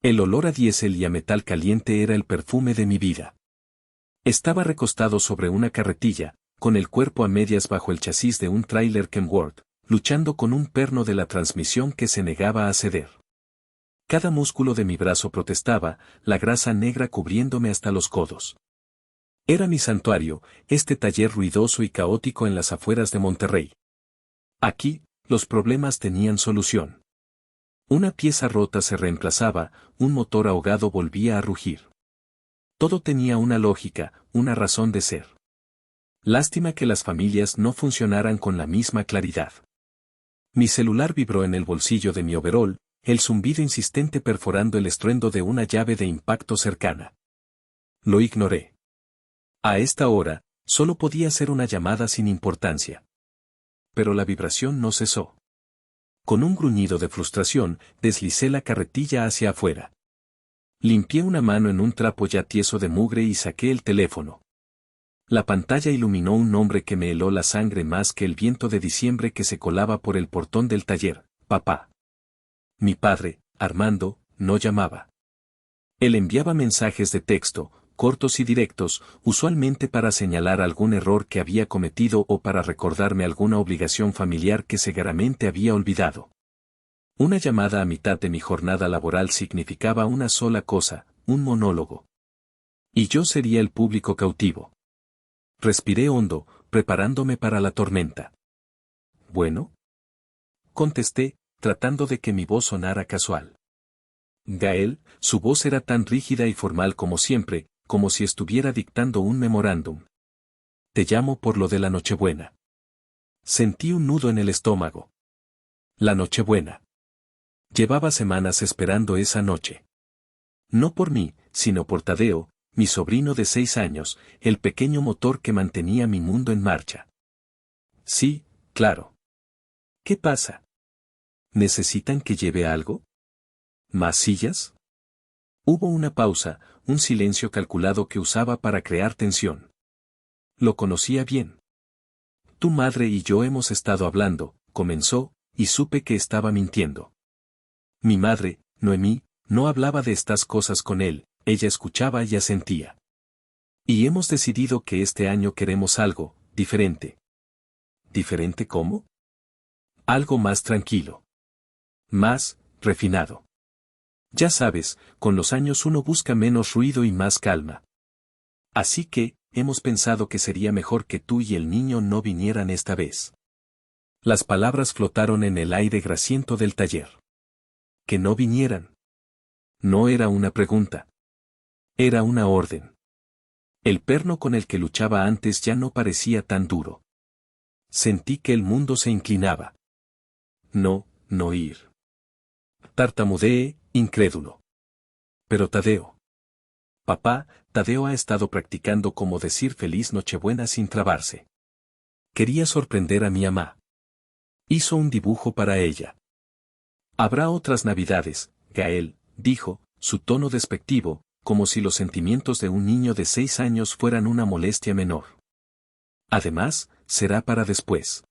El olor a diésel y a metal caliente era el perfume de mi vida. Estaba recostado sobre una carretilla, con el cuerpo a medias bajo el chasis de un tráiler Kenworth, luchando con un perno de la transmisión que se negaba a ceder. Cada músculo de mi brazo protestaba, la grasa negra cubriéndome hasta los codos. Era mi santuario, este taller ruidoso y caótico en las afueras de Monterrey. Aquí, los problemas tenían solución. Una pieza rota se reemplazaba, un motor ahogado volvía a rugir. Todo tenía una lógica, una razón de ser. Lástima que las familias no funcionaran con la misma claridad. Mi celular vibró en el bolsillo de mi overol, el zumbido insistente perforando el estruendo de una llave de impacto cercana. Lo ignoré. A esta hora, solo podía ser una llamada sin importancia. Pero la vibración no cesó. Con un gruñido de frustración, deslicé la carretilla hacia afuera. Limpié una mano en un trapo ya tieso de mugre y saqué el teléfono. La pantalla iluminó un nombre que me heló la sangre más que el viento de diciembre que se colaba por el portón del taller: papá. Mi padre, Armando, no llamaba. Él enviaba mensajes de texto, cortos y directos, usualmente para señalar algún error que había cometido o para recordarme alguna obligación familiar que seguramente había olvidado. Una llamada a mitad de mi jornada laboral significaba una sola cosa, un monólogo. Y yo sería el público cautivo. Respiré hondo, preparándome para la tormenta. ¿Bueno? Contesté, tratando de que mi voz sonara casual. Gael, su voz era tan rígida y formal como siempre, como si estuviera dictando un memorándum. Te llamo por lo de la Nochebuena. Sentí un nudo en el estómago. La Nochebuena. Llevaba semanas esperando esa noche. No por mí, sino por Tadeo, mi sobrino de 6 años, el pequeño motor que mantenía mi mundo en marcha. Sí, claro. ¿Qué pasa? ¿Necesitan que lleve algo? ¿Más sillas? Hubo una pausa, un silencio calculado que usaba para crear tensión. Lo conocía bien. Tu madre y yo hemos estado hablando, comenzó, y supe que estaba mintiendo. Mi madre, Noemí, no hablaba de estas cosas con él, ella escuchaba y asentía. Y hemos decidido que este año queremos algo diferente. ¿Diferente cómo? Algo más tranquilo. Más refinado. Ya sabes, con los años uno busca menos ruido y más calma. Así que, hemos pensado que sería mejor que tú y el niño no vinieran esta vez. Las palabras flotaron en el aire grasiento del taller. Que no vinieran. No era una pregunta. Era una orden. El perno con el que luchaba antes ya no parecía tan duro. Sentí que el mundo se inclinaba. No ir. Tartamudeé, incrédulo. Pero Tadeo. Papá, Tadeo ha estado practicando cómo decir feliz Nochebuena sin trabarse. Quería sorprender a mi mamá. Hizo un dibujo para ella. Habrá otras navidades, Gael, dijo, su tono despectivo, como si los sentimientos de un niño de 6 años fueran una molestia menor. Además, será para después.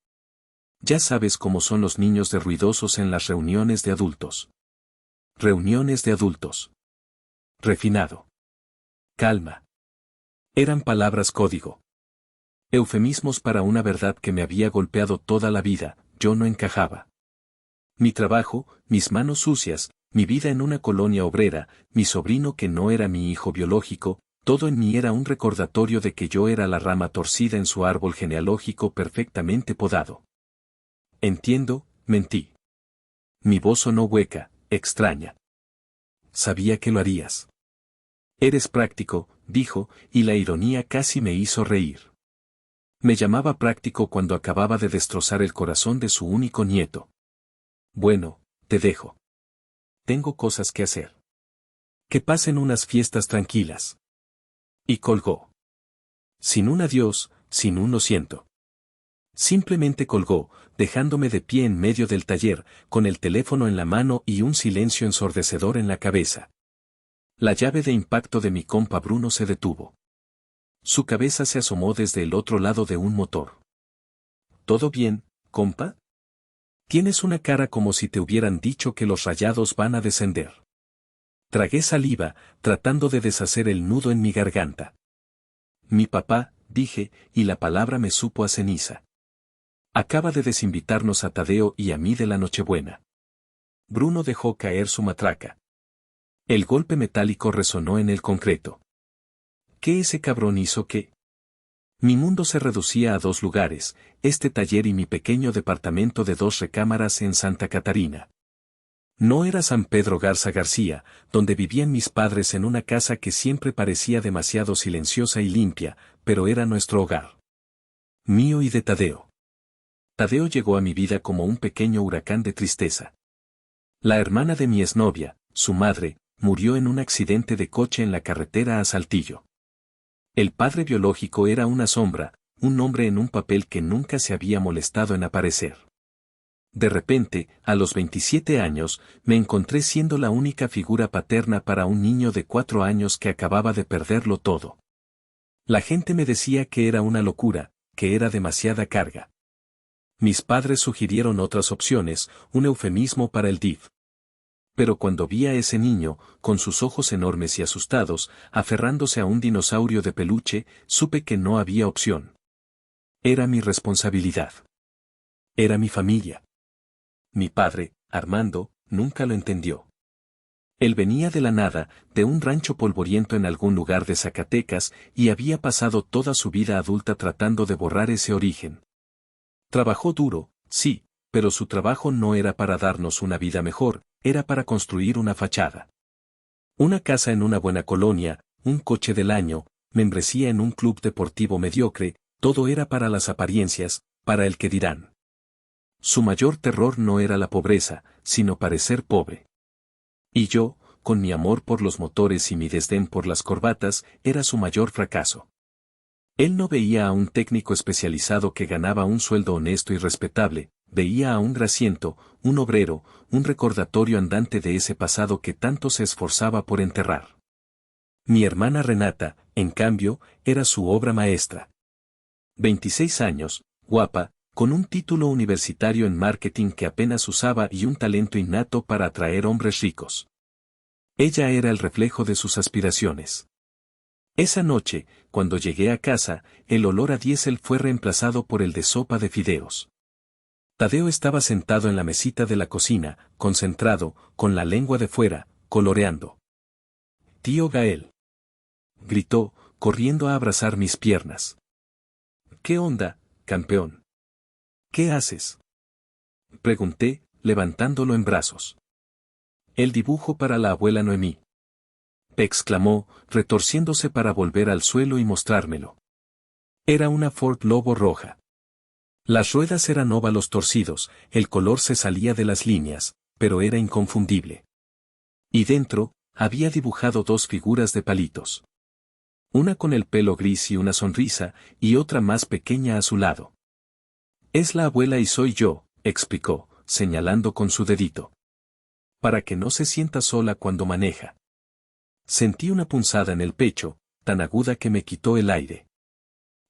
Ya sabes cómo son los niños de ruidosos en las reuniones de adultos. Reuniones de adultos. Refinado. Calma. Eran palabras código. Eufemismos para una verdad que me había golpeado toda la vida, yo no encajaba. Mi trabajo, mis manos sucias, mi vida en una colonia obrera, mi sobrino que no era mi hijo biológico, todo en mí era un recordatorio de que yo era la rama torcida en su árbol genealógico perfectamente podado. Entiendo, mentí. Mi voz sonó hueca, extraña. Sabía que lo harías. Eres práctico, dijo, y la ironía casi me hizo reír. Me llamaba práctico cuando acababa de destrozar el corazón de su único nieto. Bueno, te dejo. Tengo cosas que hacer. Que pasen unas fiestas tranquilas. Y colgó. Sin un adiós, sin un lo siento. Simplemente colgó, dejándome de pie en medio del taller, con el teléfono en la mano y un silencio ensordecedor en la cabeza. La llave de impacto de mi compa Bruno se detuvo. Su cabeza se asomó desde el otro lado de un motor. ¿Todo bien, compa? Tienes una cara como si te hubieran dicho que los Rayados van a descender. Tragué saliva, tratando de deshacer el nudo en mi garganta. Mi papá, dije, y la palabra me supo a ceniza. Acaba de desinvitarnos a Tadeo y a mí de la Nochebuena. Bruno dejó caer su matraca. El golpe metálico resonó en el concreto. ¿Qué ese cabrón hizo qué? Mi mundo se reducía a dos lugares, este taller y mi pequeño departamento de 2 recámaras en Santa Catarina. No era San Pedro Garza García, donde vivían mis padres en una casa que siempre parecía demasiado silenciosa y limpia, pero era nuestro hogar. Mío y de Tadeo. Tadeo llegó a mi vida como un pequeño huracán de tristeza. La hermana de mi exnovia, su madre, murió en un accidente de coche en la carretera a Saltillo. El padre biológico era una sombra, un hombre en un papel que nunca se había molestado en aparecer. De repente, a los 27 años, me encontré siendo la única figura paterna para un niño de 4 años que acababa de perderlo todo. La gente me decía que era una locura, que era demasiada carga. Mis padres sugirieron otras opciones, un eufemismo para el DIF. Pero cuando vi a ese niño, con sus ojos enormes y asustados, aferrándose a un dinosaurio de peluche, supe que no había opción. Era mi responsabilidad. Era mi familia. Mi padre, Armando, nunca lo entendió. Él venía de la nada, de un rancho polvoriento en algún lugar de Zacatecas, y había pasado toda su vida adulta tratando de borrar ese origen. Trabajó duro, sí, pero su trabajo no era para darnos una vida mejor, era para construir una fachada. Una casa en una buena colonia, un coche del año, membresía en un club deportivo mediocre, todo era para las apariencias, para el que dirán. Su mayor terror no era la pobreza, sino parecer pobre. Y yo, con mi amor por los motores y mi desdén por las corbatas, era su mayor fracaso. Él no veía a un técnico especializado que ganaba un sueldo honesto y respetable, veía a un grasiento, un obrero, un recordatorio andante de ese pasado que tanto se esforzaba por enterrar. Mi hermana Renata, en cambio, era su obra maestra. 26 años, guapa, con un título universitario en marketing que apenas usaba y un talento innato para atraer hombres ricos. Ella era el reflejo de sus aspiraciones. Esa noche, cuando llegué a casa, el olor a diésel fue reemplazado por el de sopa de fideos. Tadeo estaba sentado en la mesita de la cocina, concentrado, con la lengua de fuera, coloreando. «Tío Gael», gritó, corriendo a abrazar mis piernas. «¿Qué onda, campeón? ¿Qué haces?», pregunté, levantándolo en brazos. «El dibujo para la abuela Noemí», exclamó, retorciéndose para volver al suelo y mostrármelo. Era una Ford Lobo roja. Las ruedas eran óvalos torcidos, el color se salía de las líneas, pero era inconfundible. Y dentro, había dibujado 2 figuras de palitos. Una con el pelo gris y una sonrisa, y otra más pequeña a su lado. «Es la abuela y soy yo», explicó, señalando con su dedito. «Para que no se sienta sola cuando maneja». Sentí una punzada en el pecho, tan aguda que me quitó el aire.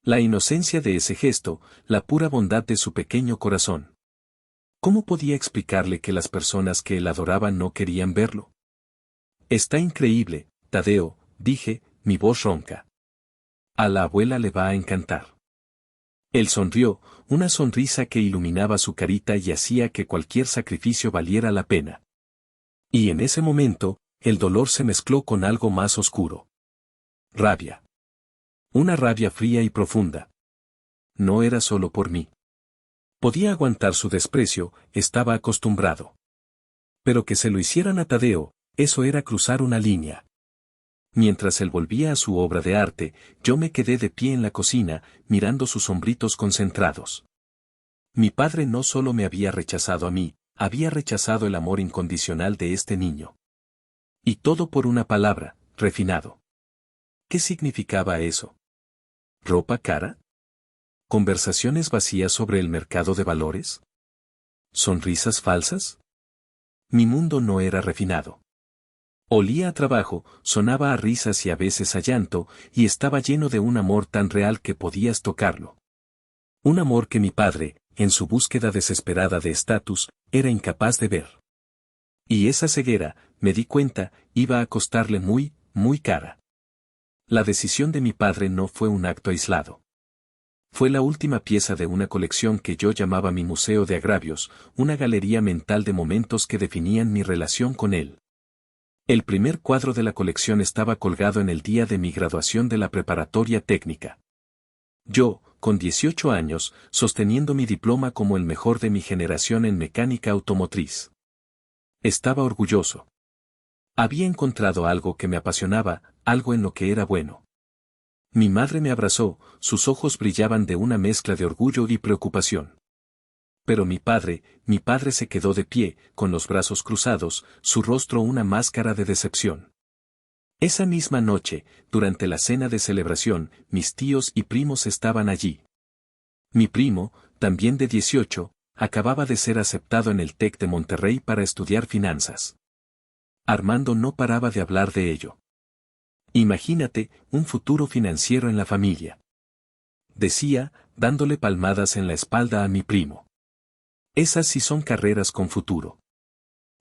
La inocencia de ese gesto, la pura bondad de su pequeño corazón. ¿Cómo podía explicarle que las personas que él adoraba no querían verlo? «Está increíble, Tadeo», dije, mi voz ronca. «A la abuela le va a encantar». Él sonrió, una sonrisa que iluminaba su carita y hacía que cualquier sacrificio valiera la pena. Y en ese momento, el dolor se mezcló con algo más oscuro. Rabia. Una rabia fría y profunda. No era solo por mí. Podía aguantar su desprecio, estaba acostumbrado. Pero que se lo hicieran a Tadeo, eso era cruzar una línea. Mientras él volvía a su obra de arte, yo me quedé de pie en la cocina, mirando sus hombritos concentrados. Mi padre no solo me había rechazado a mí, había rechazado el amor incondicional de este niño. Y todo por una palabra, refinado. ¿Qué significaba eso? ¿Ropa cara? ¿Conversaciones vacías sobre el mercado de valores? ¿Sonrisas falsas? Mi mundo no era refinado. Olía a trabajo, sonaba a risas y a veces a llanto, y estaba lleno de un amor tan real que podías tocarlo. Un amor que mi padre, en su búsqueda desesperada de estatus, era incapaz de ver. Y esa ceguera, me di cuenta, iba a costarle muy, muy cara. La decisión de mi padre no fue un acto aislado. Fue la última pieza de una colección que yo llamaba mi museo de agravios, una galería mental de momentos que definían mi relación con él. El primer cuadro de la colección estaba colgado en el día de mi graduación de la preparatoria técnica. Yo, con 18 años, sosteniendo mi diploma como el mejor de mi generación en mecánica automotriz. Estaba orgulloso. Había encontrado algo que me apasionaba, algo en lo que era bueno. Mi madre me abrazó, sus ojos brillaban de una mezcla de orgullo y preocupación. Pero mi padre se quedó de pie, con los brazos cruzados, su rostro una máscara de decepción. Esa misma noche, durante la cena de celebración, mis tíos y primos estaban allí. Mi primo, también de 18, acababa de ser aceptado en el TEC de Monterrey para estudiar finanzas. Armando no paraba de hablar de ello. Imagínate, un futuro financiero en la familia. Decía, dándole palmadas en la espalda a mi primo. Esas sí son carreras con futuro.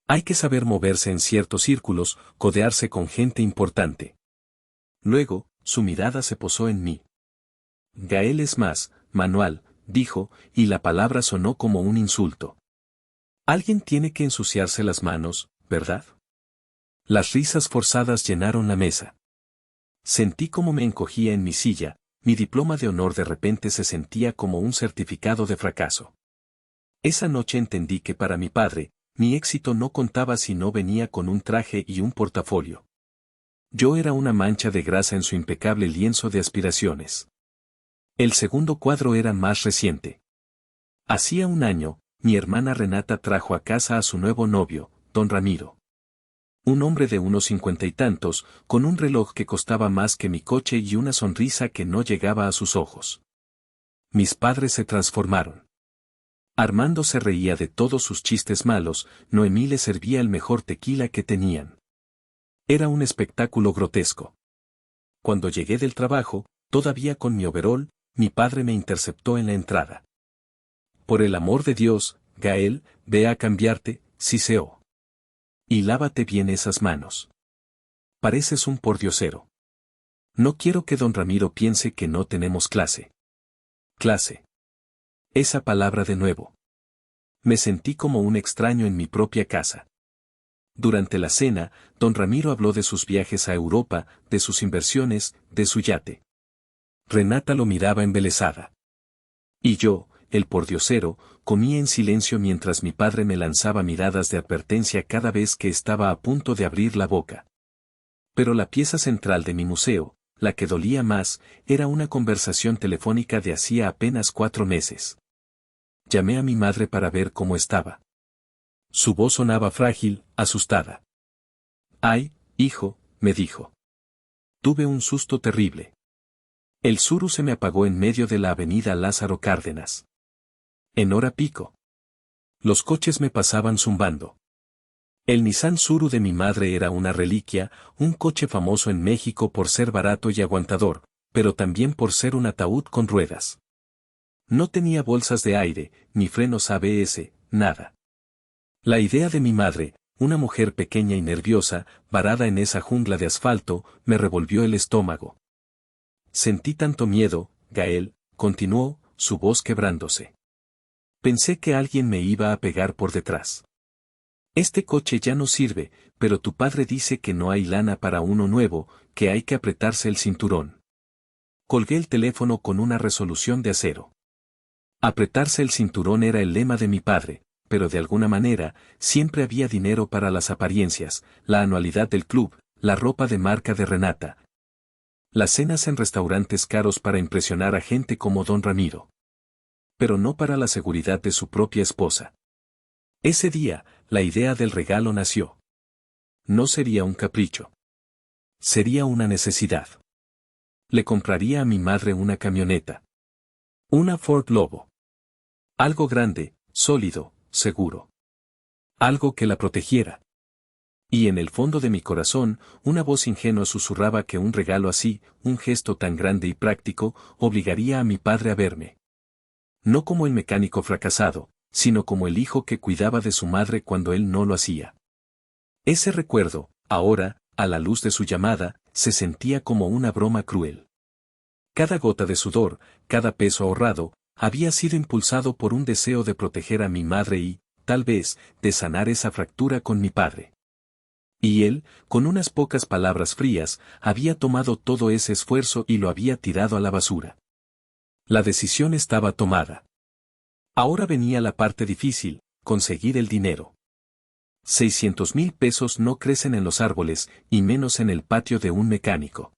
Hay que saber moverse en ciertos círculos, codearse con gente importante. Luego, su mirada se posó en mí. Gael es más, manual, dijo, y la palabra sonó como un insulto. Alguien tiene que ensuciarse las manos, ¿verdad? Las risas forzadas llenaron la mesa. Sentí como me encogía en mi silla, mi diploma de honor de repente se sentía como un certificado de fracaso. Esa noche entendí que para mi padre, mi éxito no contaba si no venía con un traje y un portafolio. Yo era una mancha de grasa en su impecable lienzo de aspiraciones. El segundo cuadro era más reciente. Hacía un año, mi hermana Renata trajo a casa a su nuevo novio, don Ramiro. Un hombre de unos 50 y tantos, con un reloj que costaba más que mi coche y una sonrisa que no llegaba a sus ojos. Mis padres se transformaron. Armando se reía de todos sus chistes malos, Noemí le servía el mejor tequila que tenían. Era un espectáculo grotesco. Cuando llegué del trabajo, todavía con mi overol, mi padre me interceptó en la entrada. Por el amor de Dios, Gael, ve a cambiarte, siseó. Y lávate bien esas manos. Pareces un pordiosero. No quiero que don Ramiro piense que no tenemos clase. Clase. Esa palabra de nuevo. Me sentí como un extraño en mi propia casa. Durante la cena, don Ramiro habló de sus viajes a Europa, de sus inversiones, de su yate. Renata lo miraba embelesada. Y yo, el pordiosero, comía en silencio mientras mi padre me lanzaba miradas de advertencia cada vez que estaba a punto de abrir la boca. Pero la pieza central de mi museo, la que dolía más, era una conversación telefónica de hacía apenas 4 meses. Llamé a mi madre para ver cómo estaba. Su voz sonaba frágil, asustada. «Ay, hijo», me dijo. Tuve un susto terrible. El suru se me apagó en medio de la avenida Lázaro Cárdenas. En hora pico. Los coches me pasaban zumbando. El Nissan Suru de mi madre era una reliquia, un coche famoso en México por ser barato y aguantador, pero también por ser un ataúd con ruedas. No tenía bolsas de aire, ni frenos ABS, nada. La idea de mi madre, una mujer pequeña y nerviosa, varada en esa jungla de asfalto, me revolvió el estómago. Sentí tanto miedo, Gael, continuó, su voz quebrándose. Pensé que alguien me iba a pegar por detrás. Este coche ya no sirve, pero tu padre dice que no hay lana para uno nuevo, que hay que apretarse el cinturón. Colgué el teléfono con una resolución de acero. Apretarse el cinturón era el lema de mi padre, pero de alguna manera, siempre había dinero para las apariencias, la anualidad del club, la ropa de marca de Renata. Las cenas en restaurantes caros para impresionar a gente como don Ramiro. Pero no para la seguridad de su propia esposa. Ese día, la idea del regalo nació. No sería un capricho. Sería una necesidad. Le compraría a mi madre una camioneta. Una Ford Lobo. Algo grande, sólido, seguro. Algo que la protegiera. Y en el fondo de mi corazón, una voz ingenua susurraba que un regalo así, un gesto tan grande y práctico, obligaría a mi padre a verme. No como el mecánico fracasado, sino como el hijo que cuidaba de su madre cuando él no lo hacía. Ese recuerdo, ahora, a la luz de su llamada, se sentía como una broma cruel. Cada gota de sudor, cada peso ahorrado, había sido impulsado por un deseo de proteger a mi madre y, tal vez, de sanar esa fractura con mi padre. Y él, con unas pocas palabras frías, había tomado todo ese esfuerzo y lo había tirado a la basura. La decisión estaba tomada. Ahora venía la parte difícil, conseguir el dinero. 600,000 pesos no crecen en los árboles, y menos en el patio de un mecánico.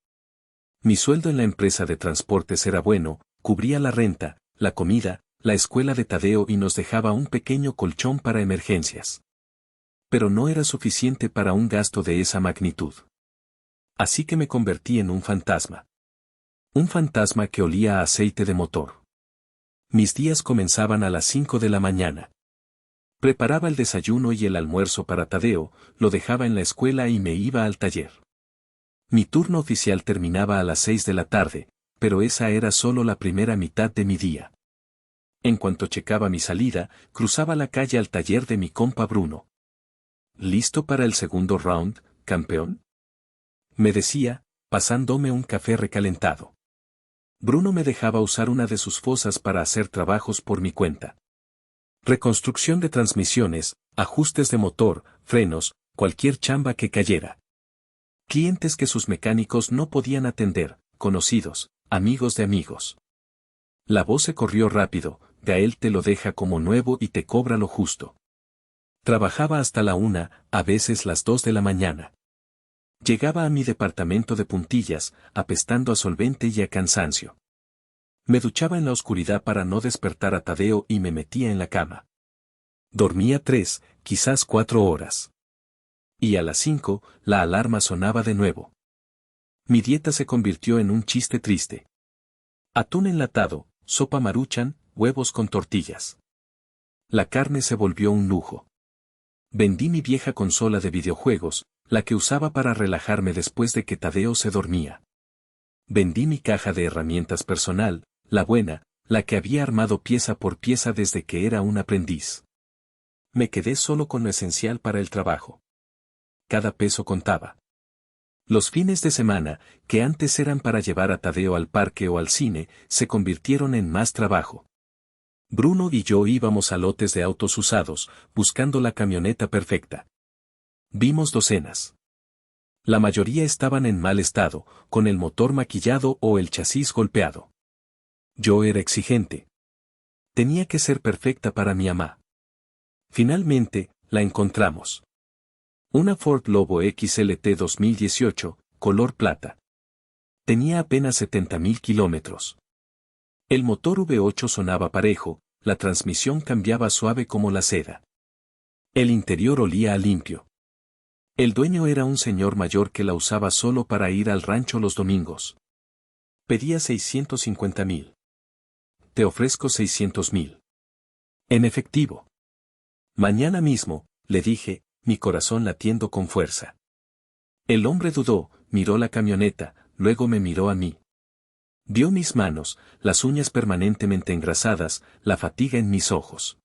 Mi sueldo en la empresa de transportes era bueno, cubría la renta, la comida, la escuela de Tadeo y nos dejaba un pequeño colchón para emergencias. Pero no era suficiente para un gasto de esa magnitud. Así que me convertí en un fantasma. Un fantasma que olía a aceite de motor. Mis días comenzaban a las 5 de la mañana. Preparaba el desayuno y el almuerzo para Tadeo, lo dejaba en la escuela y me iba al taller. Mi turno oficial terminaba a las 6 de la tarde, pero esa era solo la primera mitad de mi día. En cuanto checaba mi salida, cruzaba la calle al taller de mi compa Bruno. ¿Listo para el segundo round, campeón?, me decía, pasándome un café recalentado. Bruno me dejaba usar una de sus fosas para hacer trabajos por mi cuenta. Reconstrucción de transmisiones, ajustes de motor, frenos, cualquier chamba que cayera. Clientes que sus mecánicos no podían atender, conocidos, amigos de amigos. La voz se corrió rápido, Gael te lo deja como nuevo y te cobra lo justo. Trabajaba hasta la 1, a veces las 2 de la mañana. Llegaba a mi departamento de puntillas, apestando a solvente y a cansancio. Me duchaba en la oscuridad para no despertar a Tadeo y me metía en la cama. Dormía 3, quizás 4 horas. Y a las 5, la alarma sonaba de nuevo. Mi dieta se convirtió en un chiste triste. Atún enlatado, sopa Maruchan, huevos con tortillas. La carne se volvió un lujo. Vendí mi vieja consola de videojuegos, la que usaba para relajarme después de que Tadeo se dormía. Vendí mi caja de herramientas personal, la buena, la que había armado pieza por pieza desde que era un aprendiz. Me quedé solo con lo esencial para el trabajo. Cada peso contaba. Los fines de semana, que antes eran para llevar a Tadeo al parque o al cine, se convirtieron en más trabajo. Bruno y yo íbamos a lotes de autos usados, buscando la camioneta perfecta. Vimos docenas. La mayoría estaban en mal estado, con el motor maquillado o el chasis golpeado. Yo era exigente. Tenía que ser perfecta para mi mamá. Finalmente, la encontramos. Una Ford Lobo XLT 2018, color plata. Tenía apenas 70,000 kilómetros. El motor V8 sonaba parejo, la transmisión cambiaba suave como la seda. El interior olía a limpio. El dueño era un señor mayor que la usaba solo para ir al rancho los domingos. Pedía 650,000. Te ofrezco 600,000. En efectivo. Mañana mismo, le dije, mi corazón latiendo con fuerza. El hombre dudó, miró la camioneta, luego me miró a mí. Vio mis manos, las uñas permanentemente engrasadas, la fatiga en mis ojos.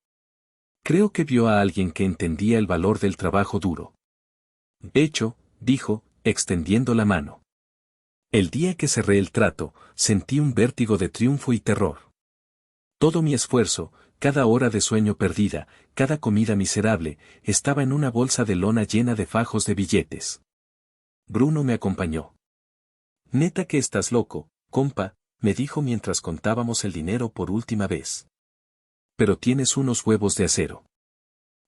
Creo que vio a alguien que entendía el valor del trabajo duro. Hecho, dijo, extendiendo la mano. El día que cerré el trato, sentí un vértigo de triunfo y terror. Todo mi esfuerzo, cada hora de sueño perdida, cada comida miserable, estaba en una bolsa de lona llena de fajos de billetes. Bruno me acompañó. Neta que estás loco, compa, me dijo mientras contábamos el dinero por última vez. Pero tienes unos huevos de acero.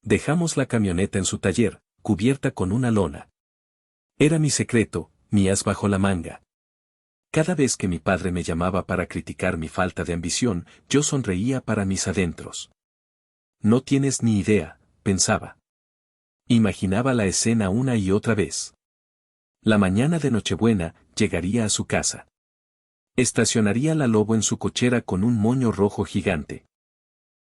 Dejamos la camioneta en su taller, cubierta con una lona. Era mi secreto, mi as bajo la manga. Cada vez que mi padre me llamaba para criticar mi falta de ambición, yo sonreía para mis adentros. No tienes ni idea, pensaba. Imaginaba la escena una y otra vez. La mañana de Nochebuena, llegaría a su casa. Estacionaría la Lobo en su cochera con un moño rojo gigante.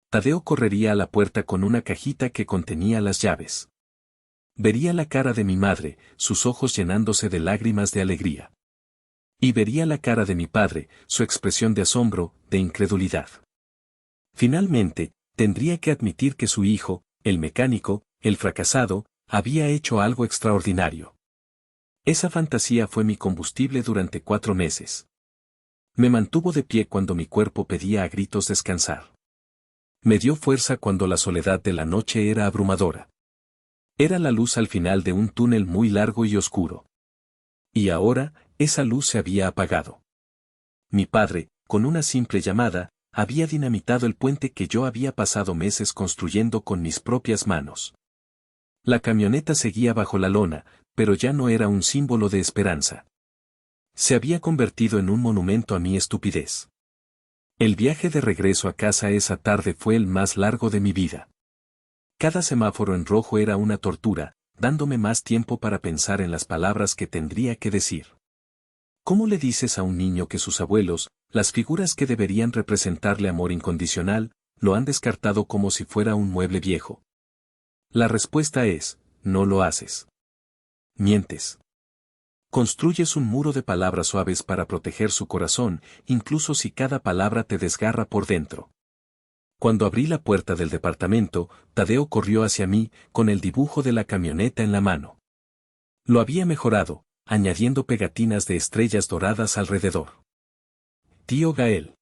Tadeo correría a la puerta con una cajita que contenía las llaves. Vería la cara de mi madre, sus ojos llenándose de lágrimas de alegría. Y vería la cara de mi padre, su expresión de asombro, de incredulidad. Finalmente, tendría que admitir que su hijo, el mecánico, el fracasado, Había hecho algo extraordinario. Esa fantasía fue mi combustible durante 4 meses. Me mantuvo de pie cuando mi cuerpo pedía a gritos descansar. Me dio fuerza cuando la soledad de la noche era abrumadora. Era la luz al final de un túnel muy largo y oscuro. Y ahora, esa luz se había apagado. Mi padre, con una simple llamada, había dinamitado el puente que yo había pasado meses construyendo con mis propias manos. La camioneta seguía bajo la lona, pero ya no era un símbolo de esperanza. Se había convertido en un monumento a mi estupidez. El viaje de regreso a casa esa tarde fue el más largo de mi vida. Cada semáforo en rojo era una tortura, dándome más tiempo para pensar en las palabras que tendría que decir. ¿Cómo le dices a un niño que sus abuelos, las figuras que deberían representarle amor incondicional, lo han descartado como si fuera un mueble viejo? La respuesta es, no lo haces. Mientes. Construyes un muro de palabras suaves para proteger su corazón, incluso si cada palabra te desgarra por dentro. Cuando abrí la puerta del departamento, Tadeo corrió hacia mí, con el dibujo de la camioneta en la mano. Lo había mejorado, añadiendo pegatinas de estrellas doradas alrededor. Tío Gael.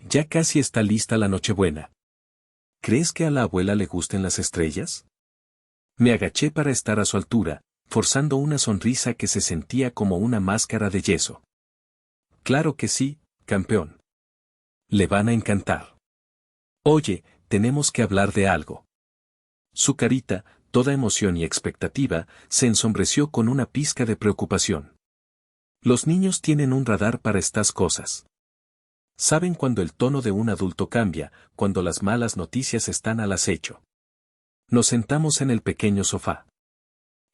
Ya casi está lista la Nochebuena. ¿Crees que a la abuela le gusten las estrellas? Me agaché para estar a su altura, forzando una sonrisa que se sentía como una máscara de yeso. Claro que sí, campeón. Le van a encantar. Oye, tenemos que hablar de algo. Su carita, toda emoción y expectativa, se ensombreció con una pizca de preocupación. Los niños tienen un radar para estas cosas. Saben cuando el tono de un adulto cambia, cuando las malas noticias están al acecho. Nos sentamos en el pequeño sofá.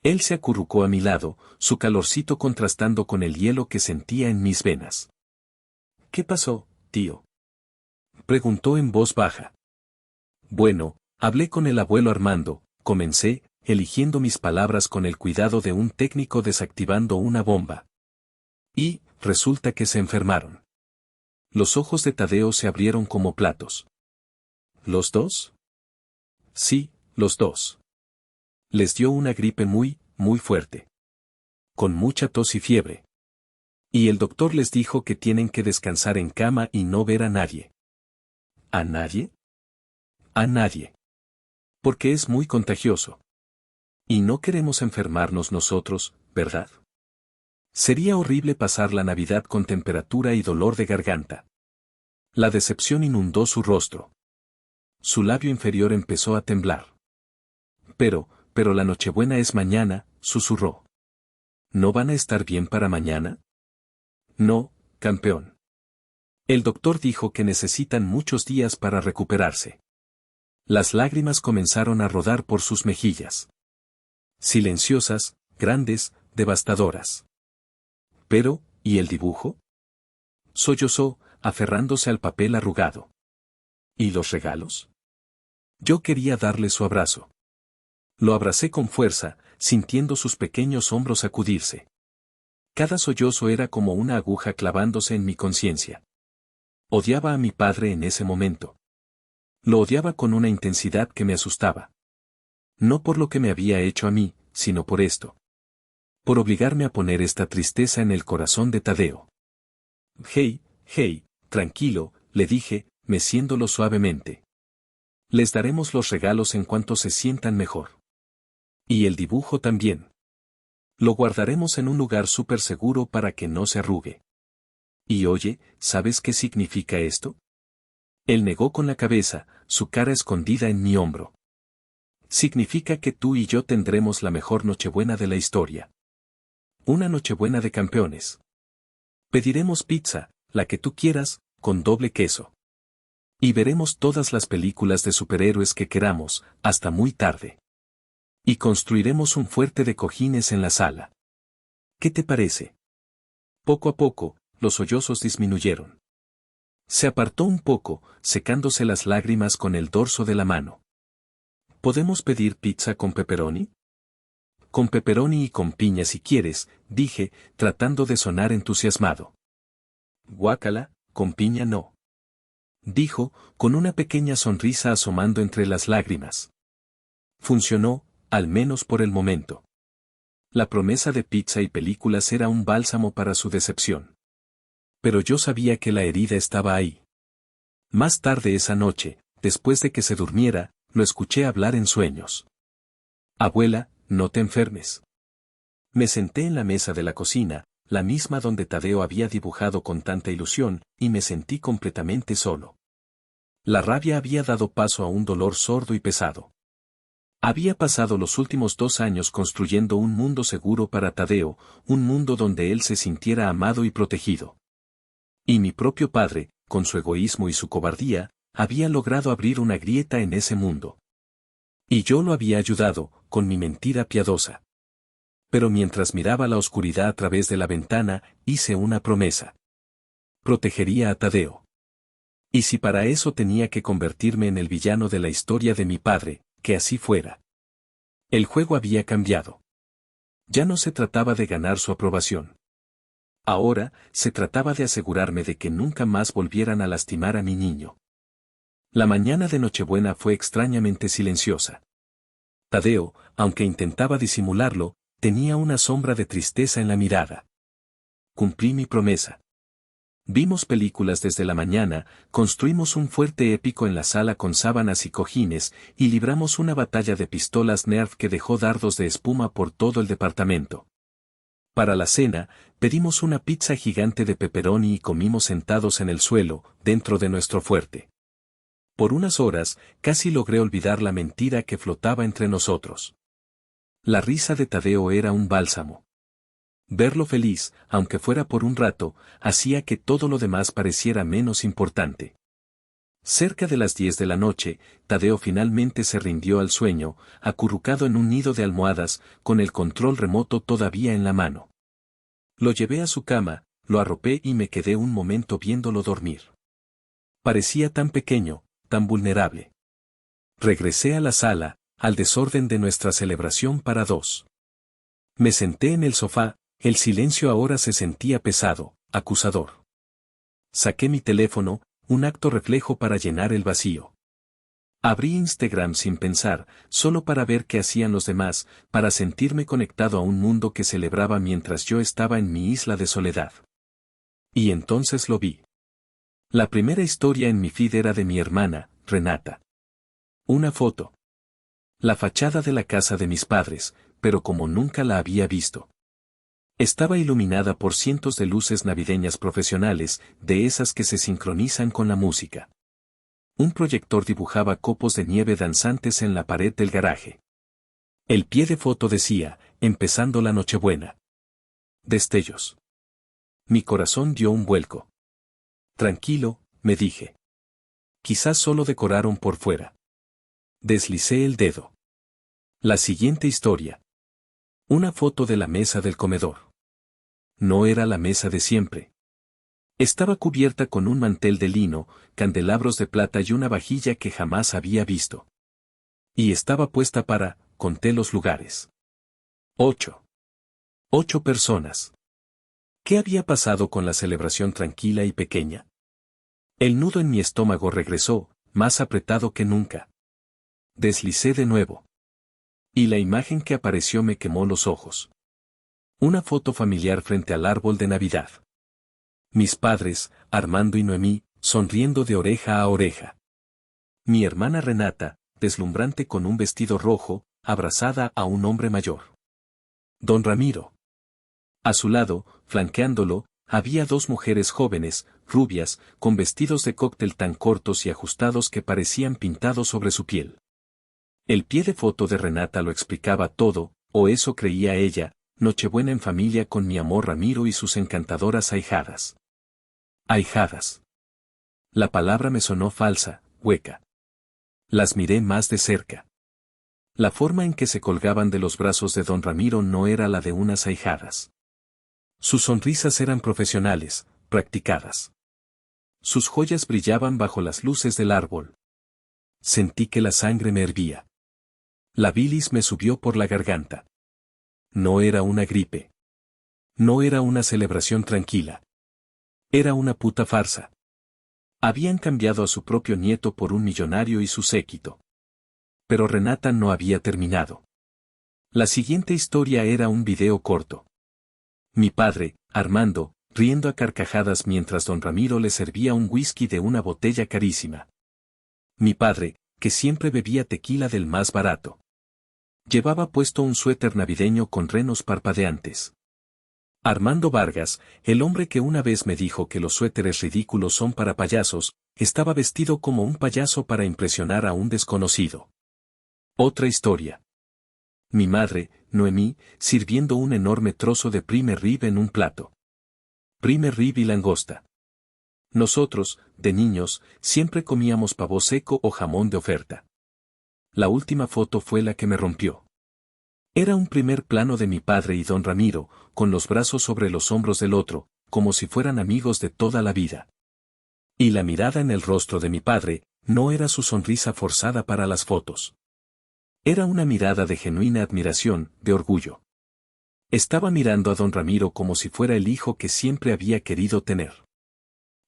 Él se acurrucó a mi lado, su calorcito contrastando con el hielo que sentía en mis venas. ¿Qué pasó, tío? Preguntó en voz baja. Bueno, hablé con el abuelo Armando, comencé, eligiendo mis palabras con el cuidado de un técnico desactivando una bomba. Y, resulta que se enfermaron. Los ojos de Tadeo se abrieron como platos. ¿Los dos? Sí, los dos. Les dio una gripe muy, muy fuerte. Con mucha tos y fiebre. Y el doctor les dijo que tienen que descansar en cama y no ver a nadie. ¿A nadie? A nadie. Porque es muy contagioso. Y no queremos enfermarnos nosotros, ¿verdad? Sería horrible pasar la Navidad con temperatura y dolor de garganta. La decepción inundó su rostro. Su labio inferior empezó a temblar. Pero la Nochebuena es mañana, susurró. ¿No van a estar bien para mañana? No, campeón. El doctor dijo que necesitan muchos días para recuperarse. Las lágrimas comenzaron a rodar por sus mejillas. Silenciosas, grandes, devastadoras. Pero, ¿y el dibujo? Sollozó, aferrándose al papel arrugado. ¿Y los regalos? Yo quería darle su abrazo. Lo abracé con fuerza, sintiendo sus pequeños hombros sacudirse. Cada sollozo era como una aguja clavándose en mi conciencia. Odiaba a mi padre en ese momento. Lo odiaba con una intensidad que me asustaba. No por lo que me había hecho a mí, sino por esto. Por obligarme a poner esta tristeza en el corazón de Tadeo. Hey, tranquilo, le dije, meciéndolo suavemente. Les daremos los regalos en cuanto se sientan mejor. Y el dibujo también. Lo guardaremos en un lugar súper seguro para que no se arrugue. Y oye, ¿sabes qué significa esto? Él negó con la cabeza, su cara escondida en mi hombro. Significa que tú y yo tendremos la mejor Nochebuena de la historia. Una Nochebuena de campeones. Pediremos pizza, la que tú quieras, con doble queso. Y veremos todas las películas de superhéroes que queramos, hasta muy tarde. Y construiremos un fuerte de cojines en la sala. ¿Qué te parece? Poco a poco, los sollozos disminuyeron. Se apartó un poco, secándose las lágrimas con el dorso de la mano. ¿Podemos pedir pizza con pepperoni? Con pepperoni y con piña si quieres, dije, tratando de sonar entusiasmado. Guácala, con piña no. Dijo, con una pequeña sonrisa asomando entre las lágrimas. Funcionó, al menos por el momento. La promesa de pizza y películas era un bálsamo para su decepción. Pero yo sabía que la herida estaba ahí. Más tarde esa noche, después de que se durmiera, lo escuché hablar en sueños. Abuela, no te enfermes. Me senté en la mesa de la cocina, la misma donde Tadeo había dibujado con tanta ilusión, y me sentí completamente solo. La rabia había dado paso a un dolor sordo y pesado. Había pasado los últimos 2 años construyendo un mundo seguro para Tadeo, un mundo donde él se sintiera amado y protegido. Y mi propio padre, con su egoísmo y su cobardía, había logrado abrir una grieta en ese mundo. Y yo lo había ayudado, con mi mentira piadosa. Pero mientras miraba la oscuridad a través de la ventana, hice una promesa. Protegería a Tadeo. Y si para eso tenía que convertirme en el villano de la historia de mi padre, que así fuera. El juego había cambiado. Ya no se trataba de ganar su aprobación. Ahora, se trataba de asegurarme de que nunca más volvieran a lastimar a mi niño. La mañana de Nochebuena fue extrañamente silenciosa. Tadeo, aunque intentaba disimularlo, tenía una sombra de tristeza en la mirada. Cumplí mi promesa. Vimos películas desde la mañana, construimos un fuerte épico en la sala con sábanas y cojines, y libramos una batalla de pistolas Nerf que dejó dardos de espuma por todo el departamento. Para la cena, pedimos una pizza gigante de pepperoni y comimos sentados en el suelo, dentro de nuestro fuerte. Por unas horas, casi logré olvidar la mentira que flotaba entre nosotros. La risa de Tadeo era un bálsamo. Verlo feliz, aunque fuera por un rato, hacía que todo lo demás pareciera menos importante. Cerca de las 10 de la noche, Tadeo finalmente se rindió al sueño, acurrucado en un nido de almohadas, con el control remoto todavía en la mano. Lo llevé a su cama, lo arropé y me quedé un momento viéndolo dormir. Parecía tan pequeño, tan vulnerable. Regresé a la sala, al desorden de nuestra celebración para 2. Me senté en el sofá, el silencio ahora se sentía pesado, acusador. Saqué mi teléfono, un acto reflejo para llenar el vacío. Abrí Instagram sin pensar, solo para ver qué hacían los demás, para sentirme conectado a un mundo que celebraba mientras yo estaba en mi isla de soledad. Y entonces lo vi. La primera historia en mi feed era de mi hermana, Renata. Una foto. La fachada de la casa de mis padres, pero como nunca la había visto. Estaba iluminada por cientos de luces navideñas profesionales, de esas que se sincronizan con la música. Un proyector dibujaba copos de nieve danzantes en la pared del garaje. El pie de foto decía, empezando la Nochebuena. Destellos. Mi corazón dio un vuelco. Tranquilo, me dije. Quizás solo decoraron por fuera. Deslicé el dedo. La siguiente historia. Una foto de la mesa del comedor. No era la mesa de siempre. Estaba cubierta con un mantel de lino, candelabros de plata y una vajilla que jamás había visto. Y estaba puesta para, conté los lugares. 8. 8 personas. ¿Qué había pasado con la celebración tranquila y pequeña? El nudo en mi estómago regresó, más apretado que nunca. Deslicé de nuevo. Y la imagen que apareció me quemó los ojos. Una foto familiar frente al árbol de Navidad. Mis padres, Armando y Noemí, sonriendo de oreja a oreja. Mi hermana Renata, deslumbrante con un vestido rojo, abrazada a un hombre mayor. Don Ramiro. A su lado, flanqueándolo, había 2 mujeres jóvenes, rubias, con vestidos de cóctel tan cortos y ajustados que parecían pintados sobre su piel. El pie de foto de Renata lo explicaba todo, o eso creía ella. Nochebuena en familia con mi amor Ramiro y sus encantadoras ahijadas. Ahijadas. La palabra me sonó falsa, hueca. Las miré más de cerca. La forma en que se colgaban de los brazos de don Ramiro no era la de unas ahijadas. Sus sonrisas eran profesionales, practicadas. Sus joyas brillaban bajo las luces del árbol. Sentí que la sangre me hervía. La bilis me subió por la garganta. No era una gripe. No era una celebración tranquila. Era una puta farsa. Habían cambiado a su propio nieto por un millonario y su séquito. Pero Renata no había terminado. La siguiente historia era un video corto. Mi padre, Armando, riendo a carcajadas mientras don Ramiro le servía un whisky de una botella carísima. Mi padre, que siempre bebía tequila del más barato. Llevaba puesto un suéter navideño con renos parpadeantes. Armando Vargas, el hombre que una vez me dijo que los suéteres ridículos son para payasos, estaba vestido como un payaso para impresionar a un desconocido. Otra historia. Mi madre, Noemí, sirviendo un enorme trozo de prime rib en un plato. Prime rib y langosta. Nosotros, de niños, siempre comíamos pavo seco o jamón de oferta. La última foto fue la que me rompió. Era un primer plano de mi padre y don Ramiro, con los brazos sobre los hombros del otro, como si fueran amigos de toda la vida. Y la mirada en el rostro de mi padre, no era su sonrisa forzada para las fotos. Era una mirada de genuina admiración, de orgullo. Estaba mirando a don Ramiro como si fuera el hijo que siempre había querido tener.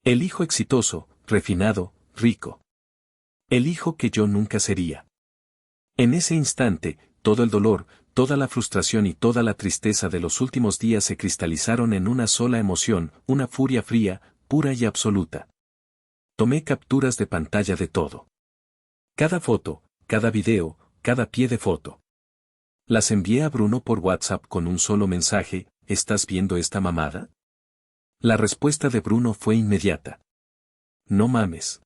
El hijo exitoso, refinado, rico. El hijo que yo nunca sería. En ese instante, todo el dolor, toda la frustración y toda la tristeza de los últimos días se cristalizaron en una sola emoción, una furia fría, pura y absoluta. Tomé capturas de pantalla de todo. Cada foto, cada video, cada pie de foto. Las envié a Bruno por WhatsApp con un solo mensaje: ¿estás viendo esta mamada? La respuesta de Bruno fue inmediata. No mames.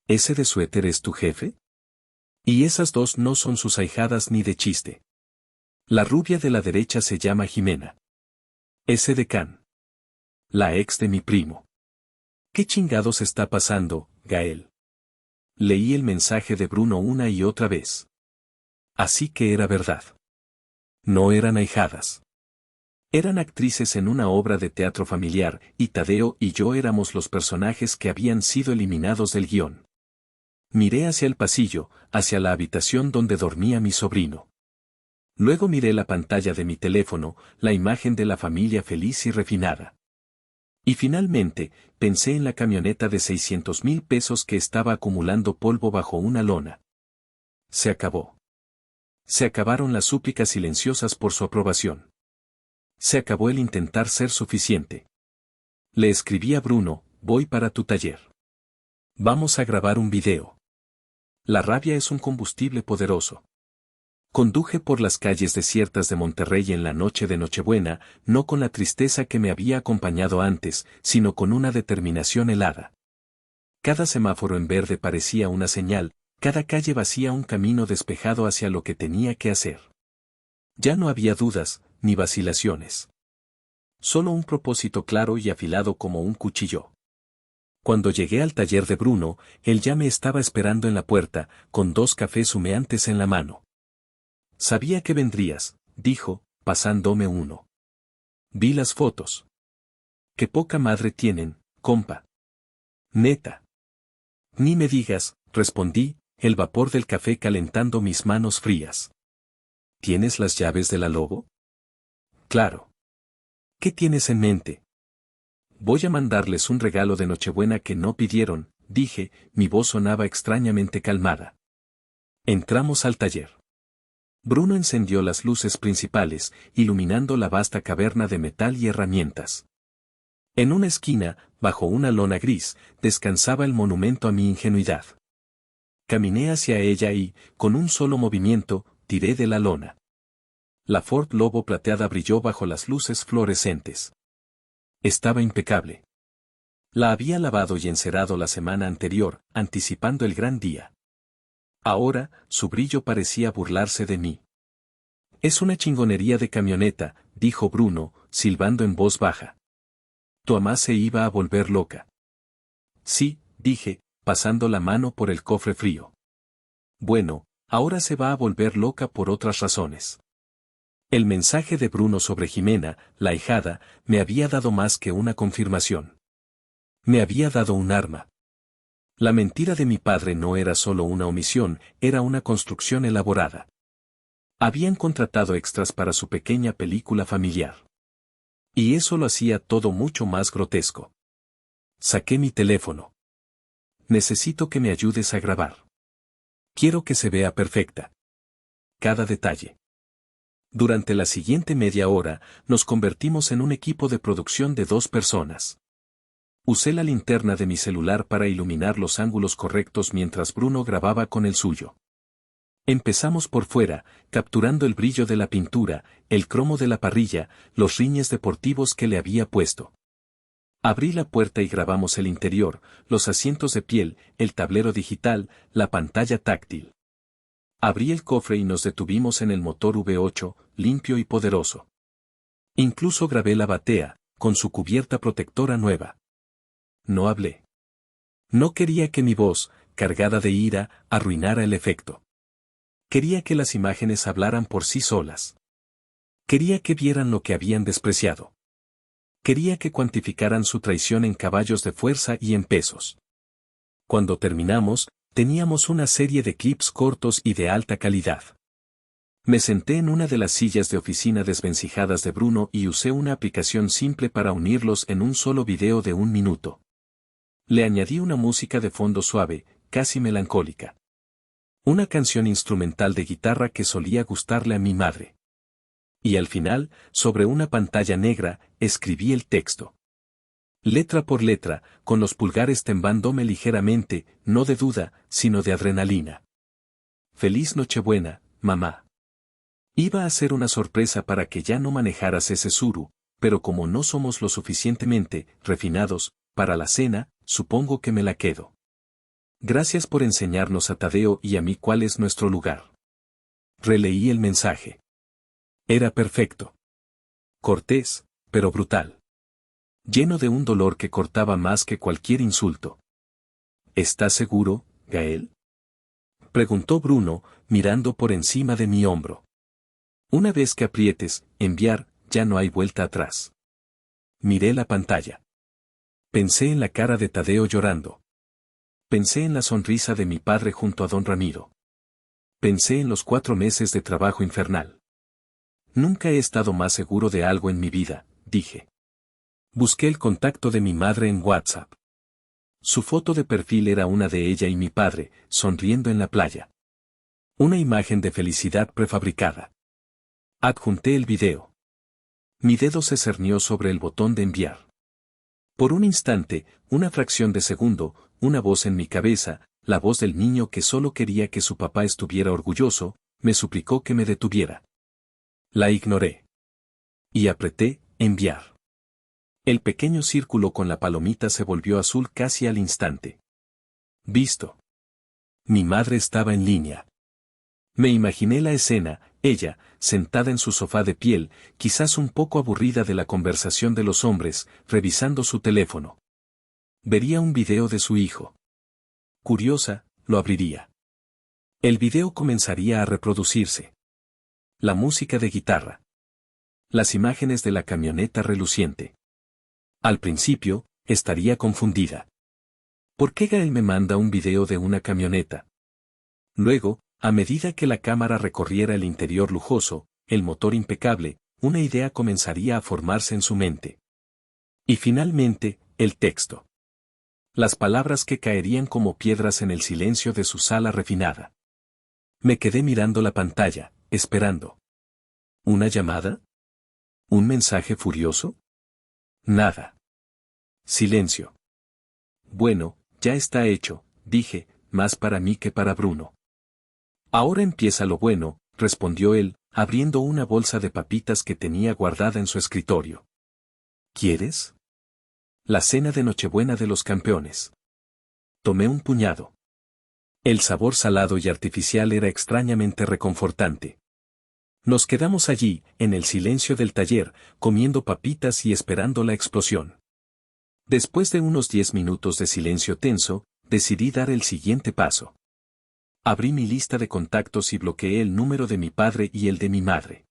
¿Ese de suéter es tu jefe? Y esas dos no son sus ahijadas ni de chiste. La rubia de la derecha se llama Jimena. Ese de Can. La ex de mi primo. ¿Qué chingados está pasando, Gael? Leí el mensaje de Bruno una y otra vez. Así que era verdad. No eran ahijadas. Eran actrices en una obra de teatro familiar, y Tadeo y yo éramos los personajes que habían sido eliminados del guión. Miré hacia el pasillo, hacia la habitación donde dormía mi sobrino. Luego miré la pantalla de mi teléfono, la imagen de la familia feliz y refinada. Y finalmente, pensé en la camioneta de 600,000 pesos que estaba acumulando polvo bajo una lona. Se acabó. Se acabaron las súplicas silenciosas por su aprobación. Se acabó el intentar ser suficiente. Le escribí a Bruno: voy para tu taller. Vamos a grabar un video. La rabia es un combustible poderoso. Conduje por las calles desiertas de Monterrey en la noche de Nochebuena, no con la tristeza que me había acompañado antes, sino con una determinación helada. Cada semáforo en verde parecía una señal, cada calle vacía un camino despejado hacia lo que tenía que hacer. Ya no había dudas, ni vacilaciones. Solo un propósito claro y afilado como un cuchillo. Cuando llegué al taller de Bruno, él ya me estaba esperando en la puerta, con 2 cafés humeantes en la mano. Sabía que vendrías, dijo, pasándome uno. Vi las fotos. Qué poca madre tienen, compa. Neta. Ni me digas, respondí, el vapor del café calentando mis manos frías. ¿Tienes las llaves de la Lobo? Claro. ¿Qué tienes en mente? Voy a mandarles un regalo de Nochebuena que no pidieron, dije, mi voz sonaba extrañamente calmada. Entramos al taller. Bruno encendió las luces principales, iluminando la vasta caverna de metal y herramientas. En una esquina, bajo una lona gris, descansaba el monumento a mi ingenuidad. Caminé hacia ella y, con un solo movimiento, tiré de la lona. La Ford Lobo plateada brilló bajo las luces fluorescentes. Estaba impecable. La había lavado y encerado la semana anterior, anticipando el gran día. Ahora, su brillo parecía burlarse de mí. Es una chingonería de camioneta, dijo Bruno, silbando en voz baja. Tu mamá se iba a volver loca. Sí, dije, pasando la mano por el cofre frío. Bueno, ahora se va a volver loca por otras razones. El mensaje de Bruno sobre Jimena, la ahijada, me había dado más que una confirmación. Me había dado un arma. La mentira de mi padre no era solo una omisión, era una construcción elaborada. Habían contratado extras para su pequeña película familiar. Y eso lo hacía todo mucho más grotesco. Saqué mi teléfono. Necesito que me ayudes a grabar. Quiero que se vea perfecta. Cada detalle. Durante la siguiente media hora, nos convertimos en un equipo de producción de 2 personas. Usé la linterna de mi celular para iluminar los ángulos correctos mientras Bruno grababa con el suyo. Empezamos por fuera, capturando el brillo de la pintura, el cromo de la parrilla, los rines deportivos que le había puesto. Abrí la puerta y grabamos el interior, los asientos de piel, el tablero digital, la pantalla táctil. Abrí el cofre y nos detuvimos en el motor V8, limpio y poderoso. Incluso grabé la batea, con su cubierta protectora nueva. No hablé. No quería que mi voz, cargada de ira, arruinara el efecto. Quería que las imágenes hablaran por sí solas. Quería que vieran lo que habían despreciado. Quería que cuantificaran su traición en caballos de fuerza y en pesos. Cuando terminamos, teníamos una serie de clips cortos y de alta calidad. Me senté en una de las sillas de oficina desvencijadas de Bruno y usé una aplicación simple para unirlos en un solo video de 1 minuto. Le añadí una música de fondo suave, casi melancólica. Una canción instrumental de guitarra que solía gustarle a mi madre. Y al final, sobre una pantalla negra, escribí el texto. Letra por letra, con los pulgares temblándome ligeramente, no de duda, sino de adrenalina. Feliz Nochebuena, mamá. Iba a ser una sorpresa para que ya no manejaras ese Tsuru, pero como no somos lo suficientemente refinados para la cena, supongo que me la quedo. Gracias por enseñarnos a Tadeo y a mí cuál es nuestro lugar. Releí el mensaje. Era perfecto. Cortés, pero brutal. Lleno de un dolor que cortaba más que cualquier insulto. ¿Estás seguro, Gael? Preguntó Bruno, mirando por encima de mi hombro. Una vez que aprietes, enviar, ya no hay vuelta atrás. Miré la pantalla. Pensé en la cara de Tadeo llorando. Pensé en la sonrisa de mi padre junto a don Ramiro. Pensé en los 4 meses de trabajo infernal. Nunca he estado más seguro de algo en mi vida, dije. Busqué el contacto de mi madre en WhatsApp. Su foto de perfil era una de ella y mi padre, sonriendo en la playa. Una imagen de felicidad prefabricada. Adjunté el video. Mi dedo se cernió sobre el botón de enviar. Por un instante, una fracción de segundo, una voz en mi cabeza, la voz del niño que solo quería que su papá estuviera orgulloso, me suplicó que me detuviera. La ignoré. Y apreté, enviar. El pequeño círculo con la palomita se volvió azul casi al instante. Visto. Mi madre estaba en línea. Me imaginé la escena, ella, sentada en su sofá de piel, quizás un poco aburrida de la conversación de los hombres, revisando su teléfono. Vería un video de su hijo. Curiosa, lo abriría. El video comenzaría a reproducirse. La música de guitarra. Las imágenes de la camioneta reluciente. Al principio, estaría confundida. ¿Por qué Gael me manda un video de una camioneta? Luego, a medida que la cámara recorriera el interior lujoso, el motor impecable, una idea comenzaría a formarse en su mente. Y finalmente, el texto. Las palabras que caerían como piedras en el silencio de su sala refinada. Me quedé mirando la pantalla, esperando. ¿Una llamada? ¿Un mensaje furioso? Nada. Silencio. Bueno, ya está hecho, dije, más para mí que para Bruno. Ahora empieza lo bueno, respondió él, abriendo una bolsa de papitas que tenía guardada en su escritorio. ¿Quieres? La cena de Nochebuena de los campeones. Tomé un puñado. El sabor salado y artificial era extrañamente reconfortante. Nos quedamos allí, en el silencio del taller, comiendo papitas y esperando la explosión. Después de unos 10 minutos de silencio tenso, decidí dar el siguiente paso. Abrí mi lista de contactos y bloqueé el número de mi padre y el de mi madre.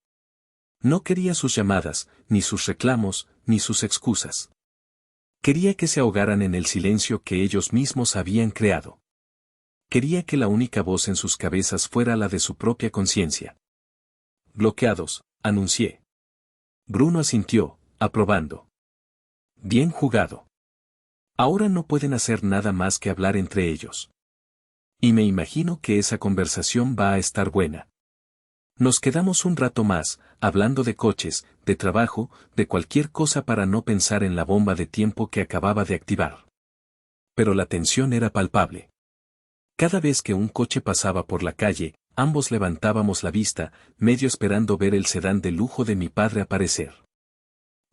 No quería sus llamadas, ni sus reclamos, ni sus excusas. Quería que se ahogaran en el silencio que ellos mismos habían creado. Quería que la única voz en sus cabezas fuera la de su propia conciencia. Bloqueados, anuncié. Bruno asintió, aprobando. Bien jugado. Ahora no pueden hacer nada más que hablar entre ellos. Y me imagino que esa conversación va a estar buena. Nos quedamos un rato más, hablando de coches, de trabajo, de cualquier cosa para no pensar en la bomba de tiempo que acababa de activar. Pero la tensión era palpable. Cada vez que un coche pasaba por la calle, ambos levantábamos la vista, medio esperando ver el sedán de lujo de mi padre aparecer.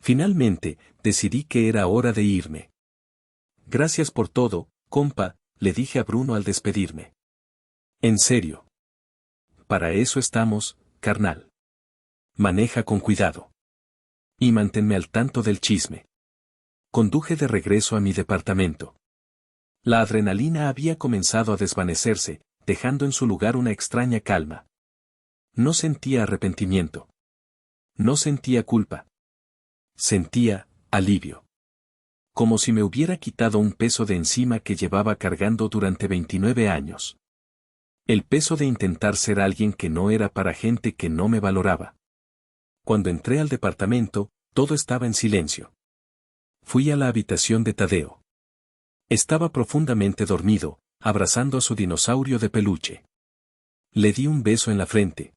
Finalmente, decidí que era hora de irme. Gracias por todo, compa, le dije a Bruno al despedirme. En serio. Para eso estamos, carnal. Maneja con cuidado. Y manténme al tanto del chisme. Conduje de regreso a mi departamento. La adrenalina había comenzado a desvanecerse, dejando en su lugar una extraña calma. No sentía arrepentimiento. No sentía culpa. Sentía alivio. Como si me hubiera quitado un peso de encima que llevaba cargando durante 29 años. El peso de intentar ser alguien que no era para gente que no me valoraba. Cuando entré al departamento, todo estaba en silencio. Fui a la habitación de Tadeo. Estaba profundamente dormido, abrazando a su dinosaurio de peluche. Le di un beso en la frente.